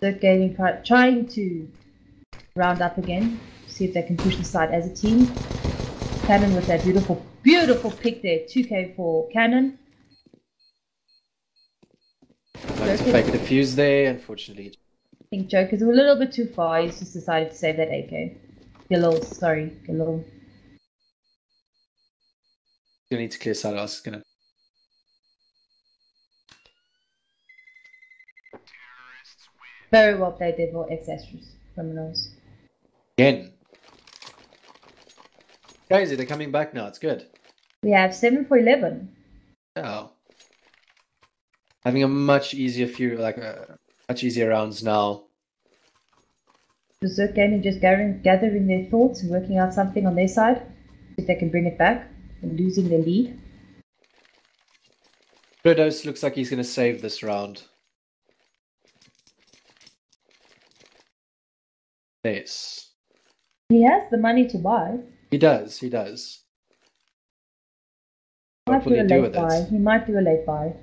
Berzerk Gaming trying to round up again. See if they can push the side as a team. Cannon with that beautiful pick there. 2k for Cannon. Trying to fake a defuse there, unfortunately. I think Joker's a little bit too far. He's just decided to save that AK. Galil, sorry. Galil. You need to clear side. I was gonna. Very well played there for Astris Criminals. Again. Crazy, they're coming back now. It's good. We have 7 for 11. Oh. Having a much easier much easier rounds now. Berzerk Gaming just gathering their thoughts and working out something on their side. See if they can bring it back and losing their lead. Rodos looks like he's going to save this round. Nice. He has the money to buy. He does, he does. What will he do with it? He might do a late buy.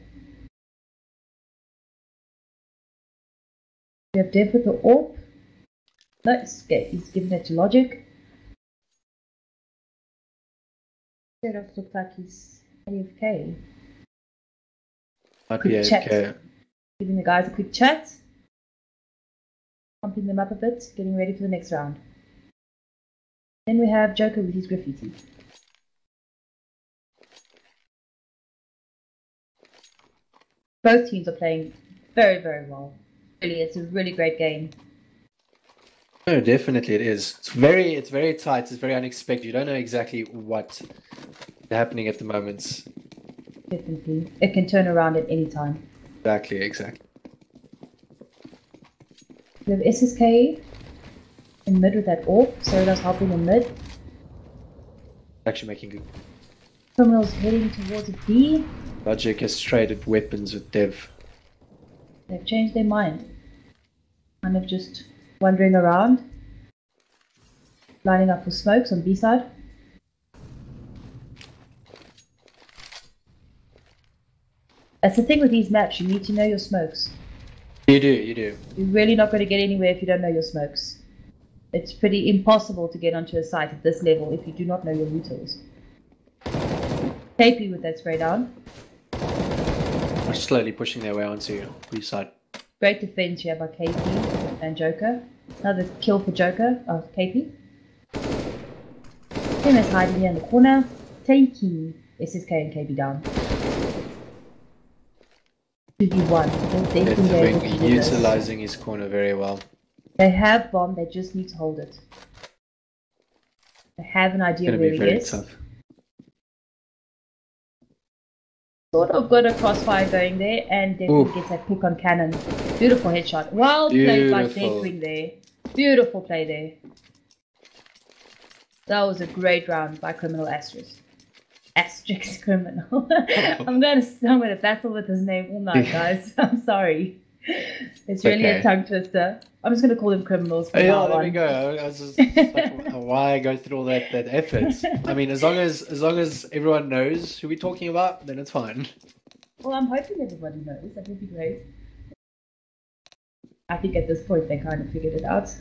We have Dev with the AWP. No, he's giving it to Logic. It looks like he's AFK. Might be AFK. Giving the guys a quick chat. Pumping them up a bit, getting ready for the next round. Then we have Joker with his graffiti. Both teams are playing very, very well. Really, it's a really great game. No, definitely it is. It's very tight. It's very unexpected. You don't know exactly what's happening at the moment. Definitely, it can turn around at any time. Exactly. We have SSK in mid with that AWP. Cerados helping in mid. Actually making good. Criminals heading towards a B. Logic has traded weapons with Dev. They've changed their mind. Kind of just wandering around. Lining up for smokes on B side. That's the thing with these maps, you need to know your smokes. You do. You're really not going to get anywhere if you don't know your smokes. It's pretty impossible to get onto a site at this level if you do not know your routers. KP with that spray down. We're slowly pushing their way onto B side. Great defense here by KP and Joker. Another kill for Joker. Oh, KP. Him is hiding here in the corner, taking SSK and KP down. 2v1. They've been able to do this. Utilizing his corner very well. They have bomb, they just need to hold it. They have an idea It's where going to he be very is. tough. Sort of got a crossfire going there, and definitely gets that pick on cannon. Beautiful headshot. Well played by Deathwing there. Beautiful play there. That was a great round by Criminal Astris. Asterix Criminal. I'm gonna battle with his name all night, guys. I'm sorry. It's really a tongue twister. I'm just gonna call him Criminals from now on. There we go. I was just like, why go through all that effort? I mean, as long as everyone knows who we're talking about, then it's fine. Well, I'm hoping everybody knows. That would be great. I think at this point they kind of figured it out.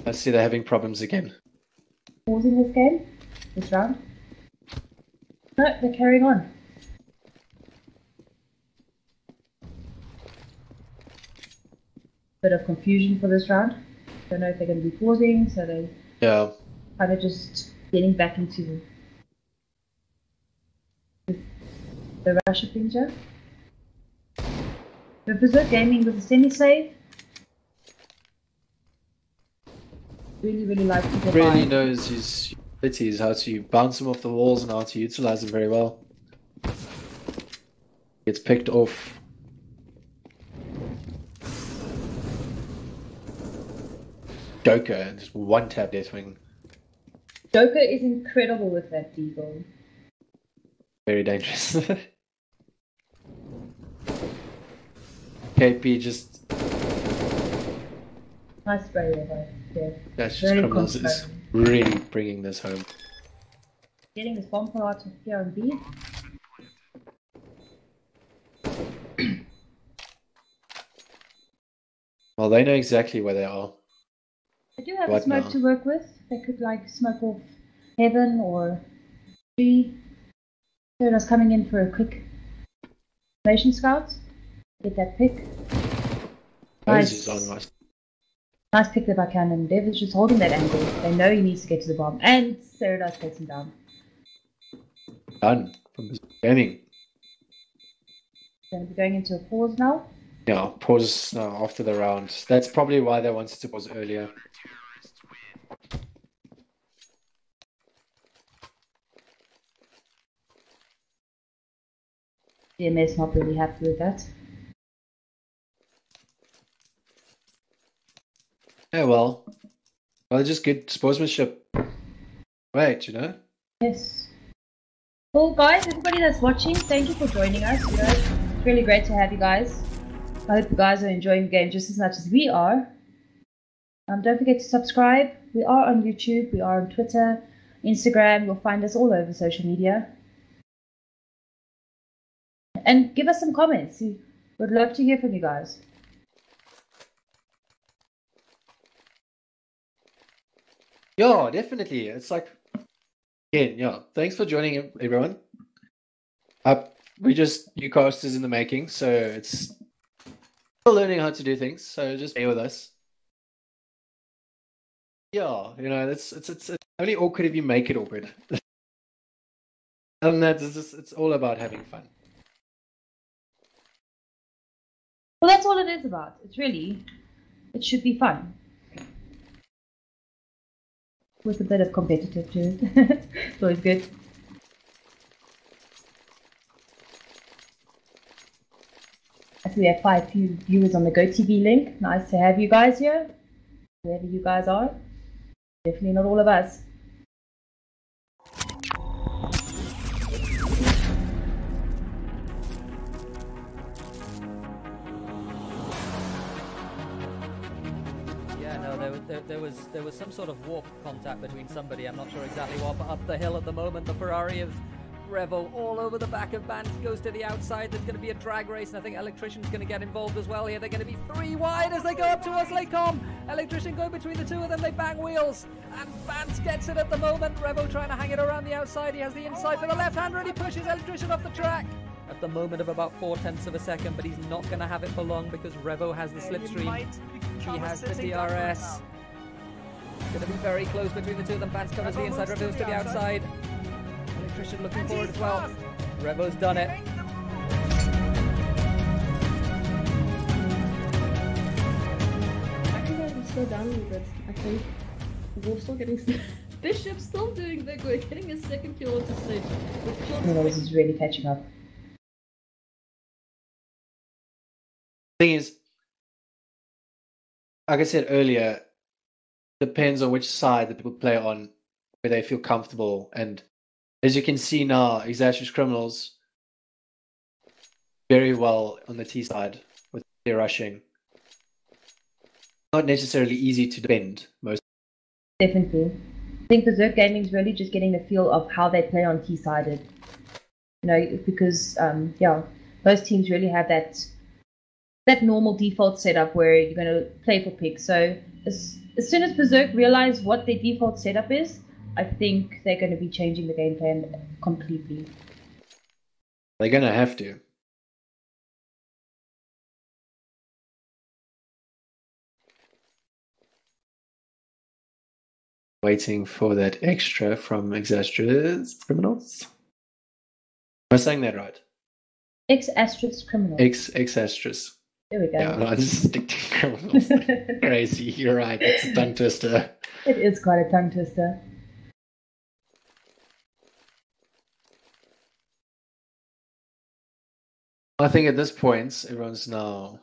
I see they're having problems again. Pausing this game, this round. No, they're carrying on. Bit of confusion for this round. Don't know if they're going to be pausing, so they kind of just getting back into the rush of things here. The Berzerk Gaming with a semi-save. Really like to get Really knows his abilities, how to bounce him off the walls and how to utilize them very well. Gets picked off. Joker, just one tap Deathwing. Joker is incredible with that deagle. Very dangerous. KP just... Nice spray there, yeah. That's just Criminals is really bringing this home. Getting this bomb pull out here on B. Well, they know exactly where they are. I do have a smoke to work with. They could like smoke off Heaven or G. They're just coming in for a quick formation scout. Get that pick. Nice. Nice pick there by Cannon. Dev is just holding that angle. They know he needs to get to the bomb. And Cerados takes him down. Done. From the gaming. Going to be going into a pause now. Yeah, pause now after the round. That's probably why they wanted to pause earlier. DMS not really happy with that. Yeah, well, just good sportsmanship. Wait, you know? Yes. Well, guys, everybody that's watching, thank you for joining us. You know, it's really great to have you guys. I hope you guys are enjoying the game just as much as we are. Don't forget to subscribe. We are on YouTube, we are on Twitter, Instagram. You'll find us all over social media. And give us some comments. We would love to hear from you guys. Yeah, definitely. It's like, again, yeah. Thanks for joining, everyone. We're just new casters in the making, so it's still learning how to do things. So just bear with us. Yeah, you know, it's only awkward if you make it awkward. And it's all about having fun. Well, that's all it is about. It should be fun. With a bit of competitive to it. It's always good. I see we have 5 viewers on the GoTV link. Nice to have you guys here. Whoever you guys are. Definitely not all of us. There was some sort of warp contact between somebody, I'm not sure exactly what, but up the hill at the moment, the Ferrari of Revo all over the back of Bant goes to the outside. There's going to be a drag race, and I think Electrician's going to get involved as well here. They're going to be 3 wide as they go up towards Lakecom. Electrician go between the 2 of them, they bang wheels, and Bant gets it at the moment. Revo trying to hang it around the outside. He has the inside for the left-hander, and he pushes Electrician off the track. At the moment of about 0.4 of a second, but he's not going to have it for long because Revo has the slipstream. He has the DRS. Going to be very close between the 2 of them. Bant covers the inside, Revo's to the outside. Electrician looking forward as well. Revo's done it. slow down a little bit. I think Wolf's still getting Bishop's still doing big work, getting a second kill onto stage. Criminals is really catching up. Thing is, like I said earlier, depends on which side that people play on, where they feel comfortable. And as you can see now, Astris Criminals very well on the T side with their rushing. Not necessarily easy to defend most. Definitely. I think Berzerk Gaming is really just getting the feel of how they play on T-sided. You know, because yeah, most teams really have that normal default setup where you're going to play for picks. So as soon as Berzerk realize what their default setup is, I think they're going to be changing the game plan completely. They're going to have to. Waiting for that extra from Astris Criminals. Am I saying that right? Astris Criminals. Astris. There we go. Yeah, I just stick to Criminals. Crazy, you're right. It's a tongue twister. It is quite a tongue twister. I think at this point, everyone's now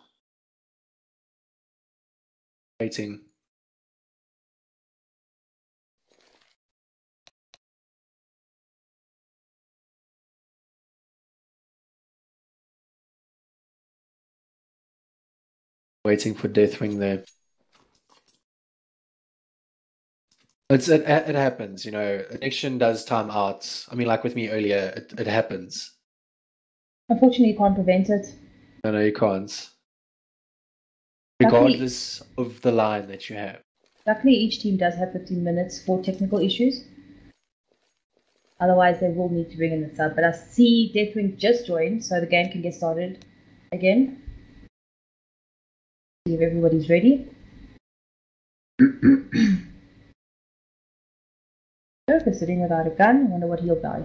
waiting. Waiting for Deathwing there. It happens, you know. Addiction does time out. I mean, like with me earlier, it happens. Unfortunately, you can't prevent it. No, you can't. Regardless of the line that you have. Luckily, each team does have 15 minutes for technical issues. Otherwise, they will need to bring in the sub. But I see Deathwing just joined, so the game can get started again. See if everybody's ready. Joker sitting without a gun. I wonder what he'll buy.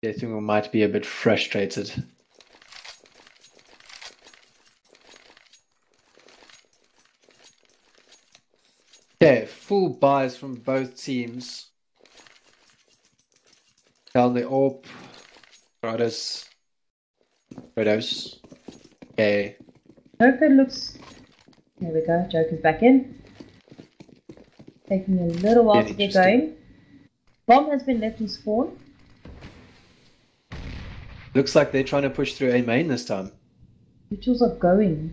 I think we might be a bit frustrated. Okay, full buys from both teams. Down the AWP. Rodos. Okay. Joker looks... There we go, Joker's back in. Taking a little while to get going. Bomb has been left in spawn. Looks like they're trying to push through A main this time. Neutral are going.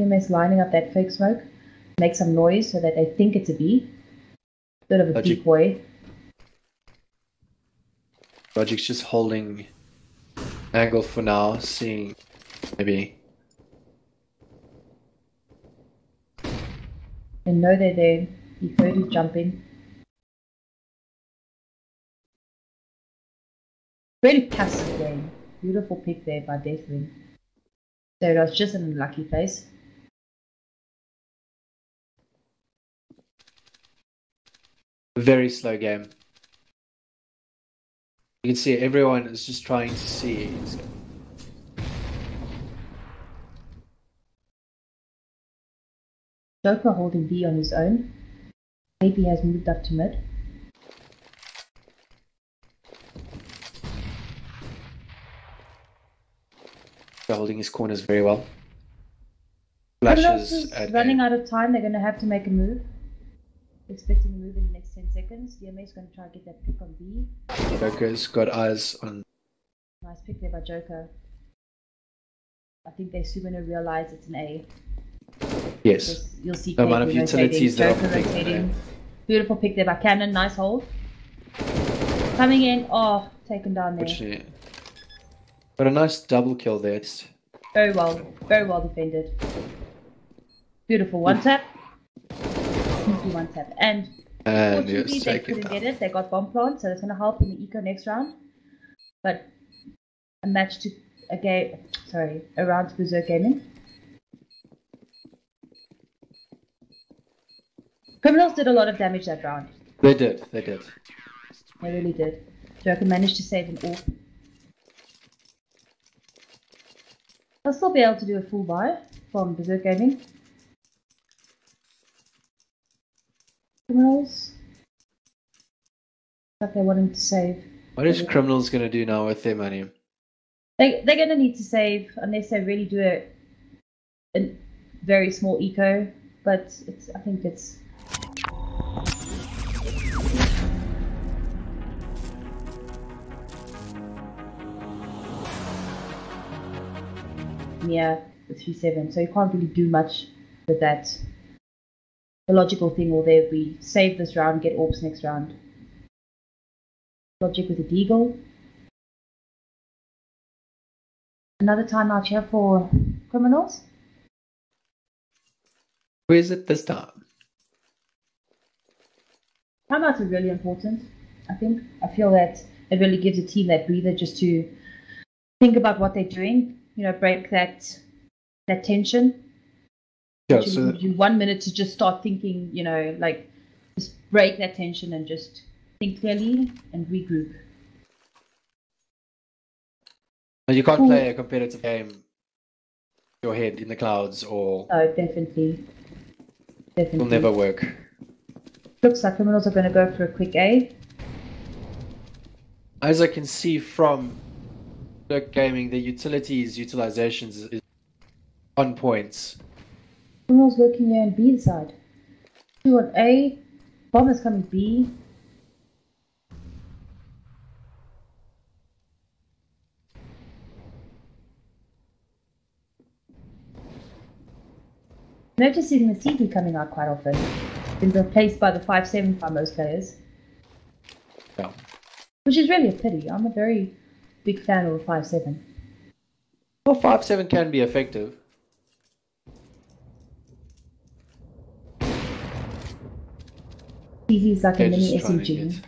TMS lining up that fake smoke. Make some noise so that they think it's a B. Bit of a decoy. Logic's just holding angle for now, seeing maybe. They know they're there. He heard he's jumping. Really passive game. Beautiful pick there by Deathwing. So it was just an unlucky place. Very slow game. You can see everyone is just trying to see. Joker holding B on his own. Maybe has moved up to mid. Holding his corners very well. Flashes running out of time. They're going to have to make a move. Expecting a move in the next 10 seconds. DMA is going to try and get that pick on B. Joker's got eyes on. Nice pick there by Joker. I think they soon going to realize it's an A. Yes. You'll see the amount of utilities there. Joker rotating. Beautiful pick there by Cannon. Nice hold. Coming in. Oh, taken down there. But a nice double kill there. Very well defended. Beautiful one tap. Sneaky one tap. And fortunately they couldn't get it. They got bomb plant, so it's going to help in the eco next round. But a match to a round to Berzerk Gaming. Criminals did a lot of damage that round. They did. They really did. Joker managed to save an AWP. I'll still be able to do a full buy. from Berzerk Gaming. Criminals. Like they're wanting to save. What is Criminals going to do now with their money? They're going to need to save unless they really do a very small eco. But I think it's. Yeah, the 3-7. So you can't really do much with that. The logical thing will there be save this round, get orbs next round. Logic with a deagle. Another timeout here for Criminals. Who is it this time? Timeouts are really important, I think. I feel that it really gives a team that breather just to think about what they're doing, you know, break that tension. Yeah, It so gives you 1 minute to just start thinking, you know, like just break that tension and just think clearly and regroup. you can't play a competitive game your head in the clouds or Oh, definitely. it will never work. Looks like Criminals are going to go for a quick A. As I can see from Berzerk Gaming, the utilities utilizations is on points. Criminals working here on B side. 2 on A. Bomb is coming B. Noticing the CP coming out quite often. Been replaced by the 5-7 by most players. Yeah. Which is really a pity. I'm a very big fan of the 5-7. Well, 5-7 can be effective. CZ is like a mini Just trying to SMG. get-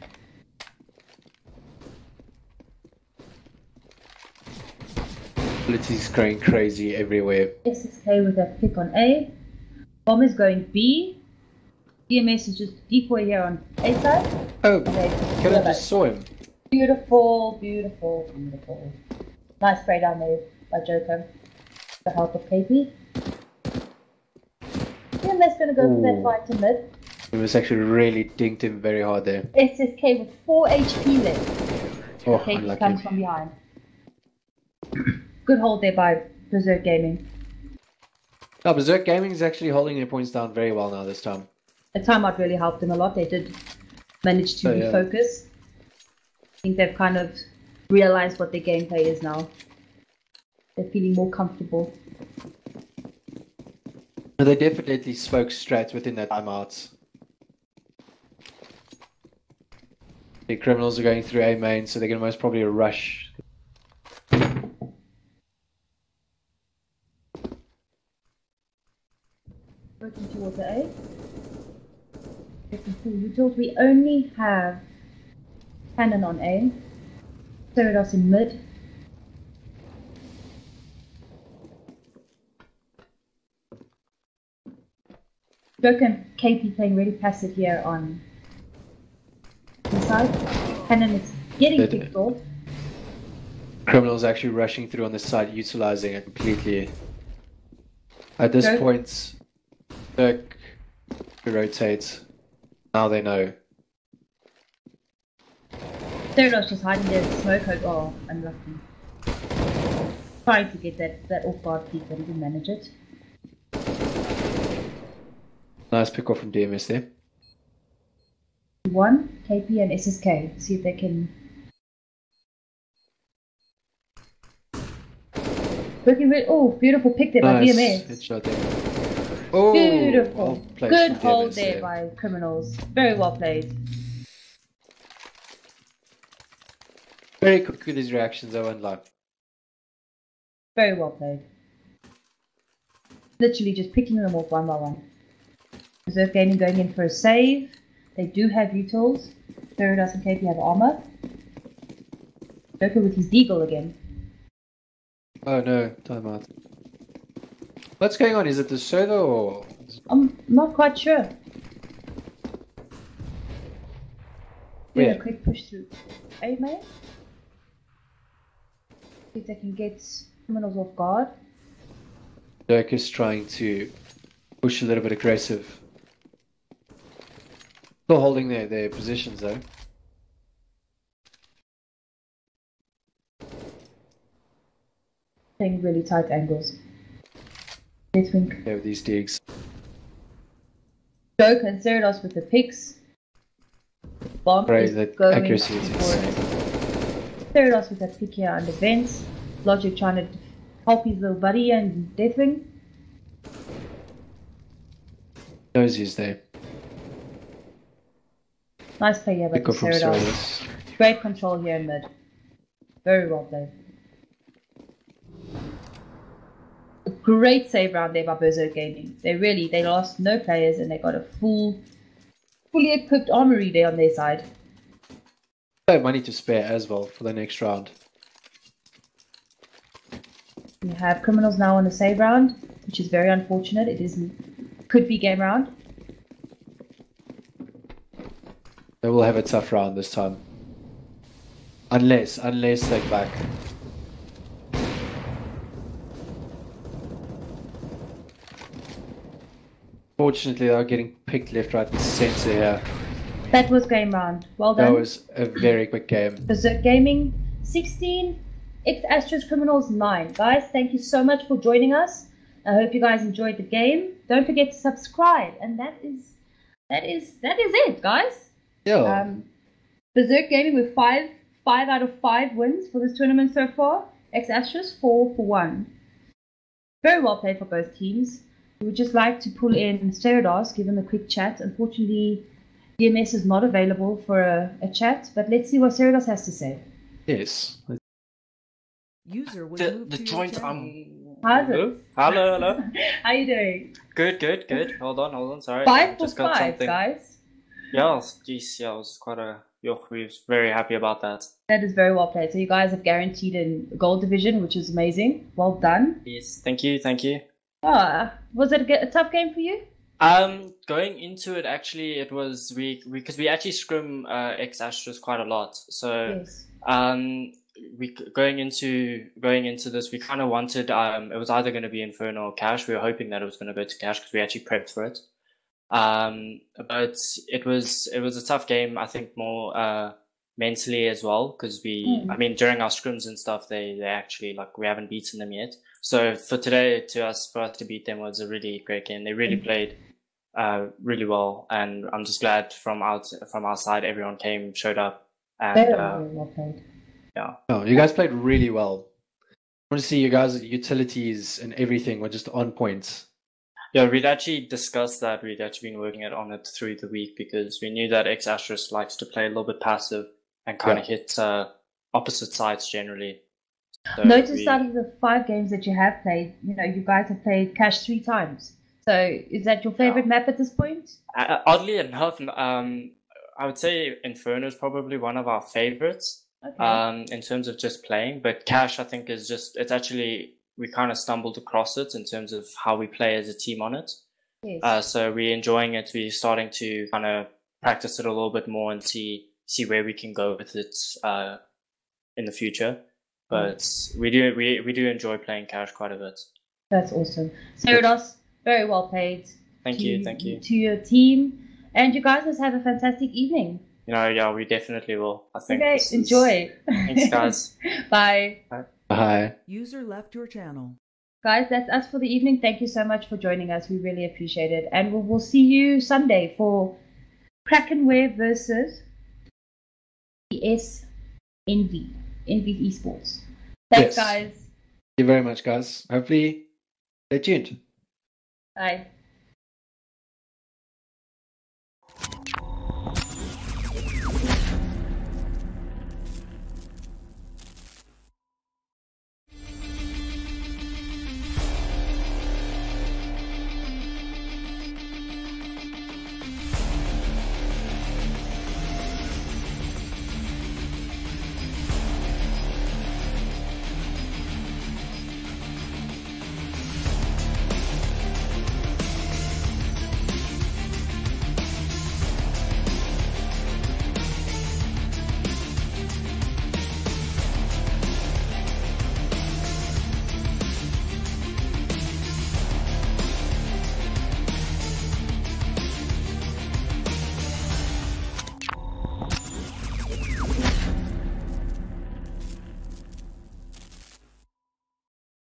Abilities going crazy everywhere. SSK with a pick on A. Bomb is going B. DMS is just decoy here on A side. Oh, Okay, Killer just saw him. beautiful, beautiful, beautiful. Nice spray down there by Joker. With the help of KP. DMS gonna go for that Ooh. fight to mid. It was actually really dinked him very hard there. SSK with 4 HP left. Oh, KP unlucky. comes from behind. Good hold there by Berzerk Gaming. No, Berzerk Gaming is actually holding their points down very well now this time. The timeout really helped them a lot. They did manage to Oh, yeah. refocus. I think they've kind of realized what their gameplay is now. They're feeling more comfortable. They definitely spoke straight within that timeout. The Criminals are going through A main, so they're going to most probably rush. Working towards the A. Getting full utils. We only have Cannon on A. Gyarados in mid. Joker and KP playing really passive here on inside. Cannon is getting Good. picked off. Criminals actually rushing through on this side, utilizing it completely. At this Go. point, Dirk rotates. Now they know. Gyarados just hiding there with smoke hope. Oh, unlucky. Trying to get that off guard peek, but he didn't manage it. Nice pick off from DMS there. 1, KP and SSK. See if they can. Working with, oh, beautiful pick there by Nice DMS. headshot there. Oh, Beautiful. well played Good from hold DMS there by Criminals. Very well played. Very quick with his reactions, I won't lie. Very well played. Literally just picking them off one by one. Berzerk Gaming going in for a save. They do have utils. Gyarados and KP have armor. Joker with his deagle again. Oh no, timeout. What's going on? Is it the server or? I'm not quite sure. Doing Yeah. a quick push through. A man. See if they can get Criminals off guard. Dirk is trying to push a little bit aggressive. Still holding their positions though. Playing really tight angles. Deathwing. Yeah, with these digs. Joke and Zerados with the picks. Bomb Right, is that going accuracy is for insane. Zerados with that pick here under vents. Logic trying to help his little buddy and Deathwing. Knows he's there. Nice play here by Pick up from Zerados. Zerados. Great control here in mid. Very well played. A great save round there by Berzerk Gaming. They lost no players and they got a fully equipped armory there on their side. They have money to spare as well for the next round. We have criminals now on the save round, which is very unfortunate. Could be game round. They will have a tough round this time. Unless they're back. Fortunately, they are getting picked left, right, and center here. That was game round. Well done. That was a very quick game. Berzerk Gaming 16, Astris Criminals 9. Guys, thank you so much for joining us. I hope you guys enjoyed the game. Don't forget to subscribe, and that is it, guys. Yeah. Berzerk Gaming with 5 out of 5 wins for this tournament so far. Astris 4 for 1. Very well played for both teams. We would just like to pull in Zerados, give him a quick chat. Unfortunately, DMS is not available for a chat, but let's see what Zerados has to say. Yes. User was The moved to your joint. channel. How's it? Hello. How you doing? Good. Hold on. Sorry. 5 for Just got 5, something. guys. Yeah, geez, yeah, it was quite a. We're very happy about that. That is very well played. So you guys have guaranteed in gold division, which is amazing. Well done. Yes, thank you. Was it a tough game for you? Going into it, actually, it was because we actually scrim ex Astros quite a lot. So Yes. we going into this, we kind of wanted it was either going to be Inferno or Cash. We were hoping that it was going to go to Cash because we actually prepped for it. But it was a tough game. I think more mentally as well because I mean during our scrims and stuff they actually we haven't beaten them yet. So for today for us to beat them was a really great game. They really played really well, and I'm just glad from our side everyone showed up and Very well played. yeah. Oh, you guys played really well. I want to see you guys' utilities and everything were just on point. Yeah, we'd actually discussed that. We'd actually been working on it through the week because we knew that ex Astros likes to play a little bit passive and kind of hit opposite sides generally. So Notice out of the 5 games that you have played, you guys have played Cash 3 times. So is that your favorite map at this point? Oddly enough, I would say Inferno is probably one of our favorites. Okay. In terms of just playing, but Cash I think is it's actually we kind of stumbled across it in terms of how we play as a team on it. Yes. So we're enjoying it. We're starting to kind of practice it a little bit more and see where we can go with it in the future. But we do enjoy playing Cash quite a bit. That's awesome. Zerados, very well played. Thank you. To your team. And you guys must have a fantastic evening. Yeah, we definitely will. I think. Okay, enjoy. Thanks, guys. Bye. Bye. User left your channel. Guys, that's us for the evening. Thank you so much for joining us. We really appreciate it. And we'll see you Sunday for Krakenware versus the Envy Esports. Thanks, Yes. guys. Thank you very much, guys. Hopefully, stay tuned. Bye.